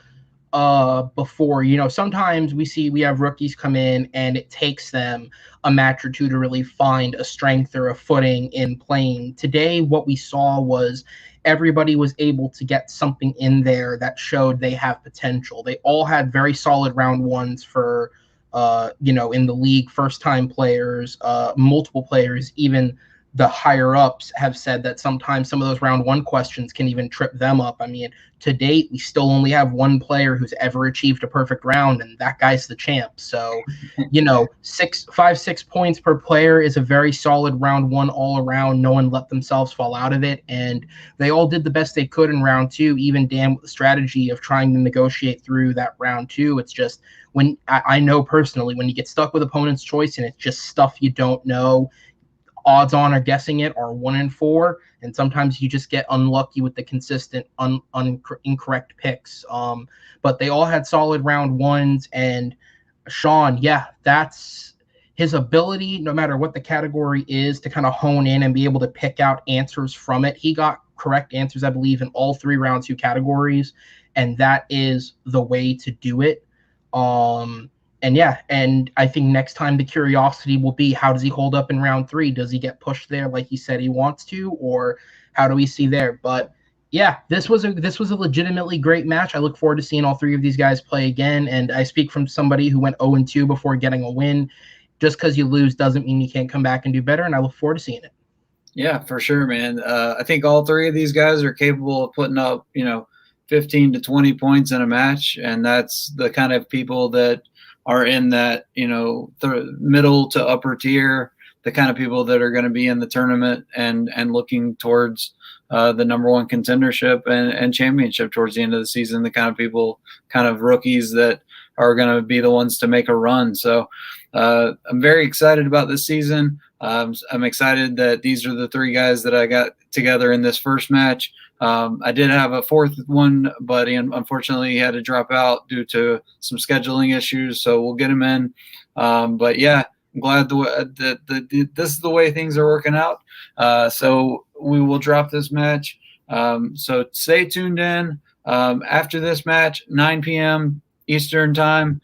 before, sometimes we have rookies come in and it takes them a match or two to really find a strength or a footing in playing. Today, what we saw was everybody was able to get something in there that showed they have potential. They all had very solid round ones for in the league, first-time players, multiple players, even the higher-ups have said that sometimes some of those round one questions can even trip them up. I mean, to date, we still only have one player who's ever achieved a perfect round, and that guy's the champ. So, 6 points per player is a very solid round one all around. No one let themselves fall out of it, and they all did the best they could in round 2, even Dan with the strategy of trying to negotiate through that round 2. It's just, when I know personally, when you get stuck with opponent's choice and it's just stuff you don't know, odds on or guessing it are 1 in 4, and sometimes you just get unlucky with the consistent incorrect picks. But they all had solid round ones, and Shaun, that's his ability, no matter what the category is, to kind of hone in and be able to pick out answers from it. He got correct answers, I believe, in all 3 round 2 categories, and that is the way to do it. And I think next time the curiosity will be, how does he hold up in round 3? Does he get pushed there like he said he wants to, or how do we see there? But yeah, this was a legitimately great match. I look forward to seeing all 3 of these guys play again. And I speak from somebody who went 0-2 before getting a win. Just because you lose doesn't mean you can't come back and do better. And I look forward to seeing it. Yeah, for sure, man. I think all 3 of these guys are capable of putting up, 15 to 20 points in a match, and that's the kind of people that are in that, middle to upper tier, the kind of people that are going to be in the tournament and looking towards the number 1 contendership and championship towards the end of the season, the kind of people, kind of rookies that are going to be the ones to make a run. So I'm very excited about this season. I'm excited that these are the 3 guys that I got together in this first match. I did have a 4th one, but unfortunately he had to drop out due to some scheduling issues. So we'll get him in. But yeah, I'm glad that this is the way things are working out. So we will drop this match. So stay tuned in. After this match, 9 p.m. Eastern time,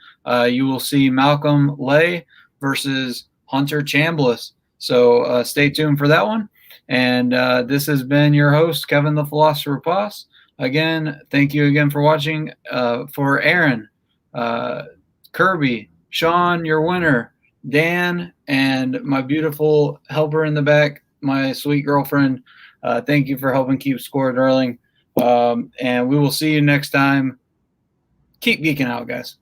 you will see Malcolm Lay versus Hunter Chambliss. So stay tuned for that one. And this has been your host, Kevin the Philosopher Poss. Again, thank you again for watching. For Aaron, Kirby, Shaun, your winner, Dan, and my beautiful helper in the back, my sweet girlfriend, thank you for helping keep score, darling. And we will see you next time. Keep geeking out, guys.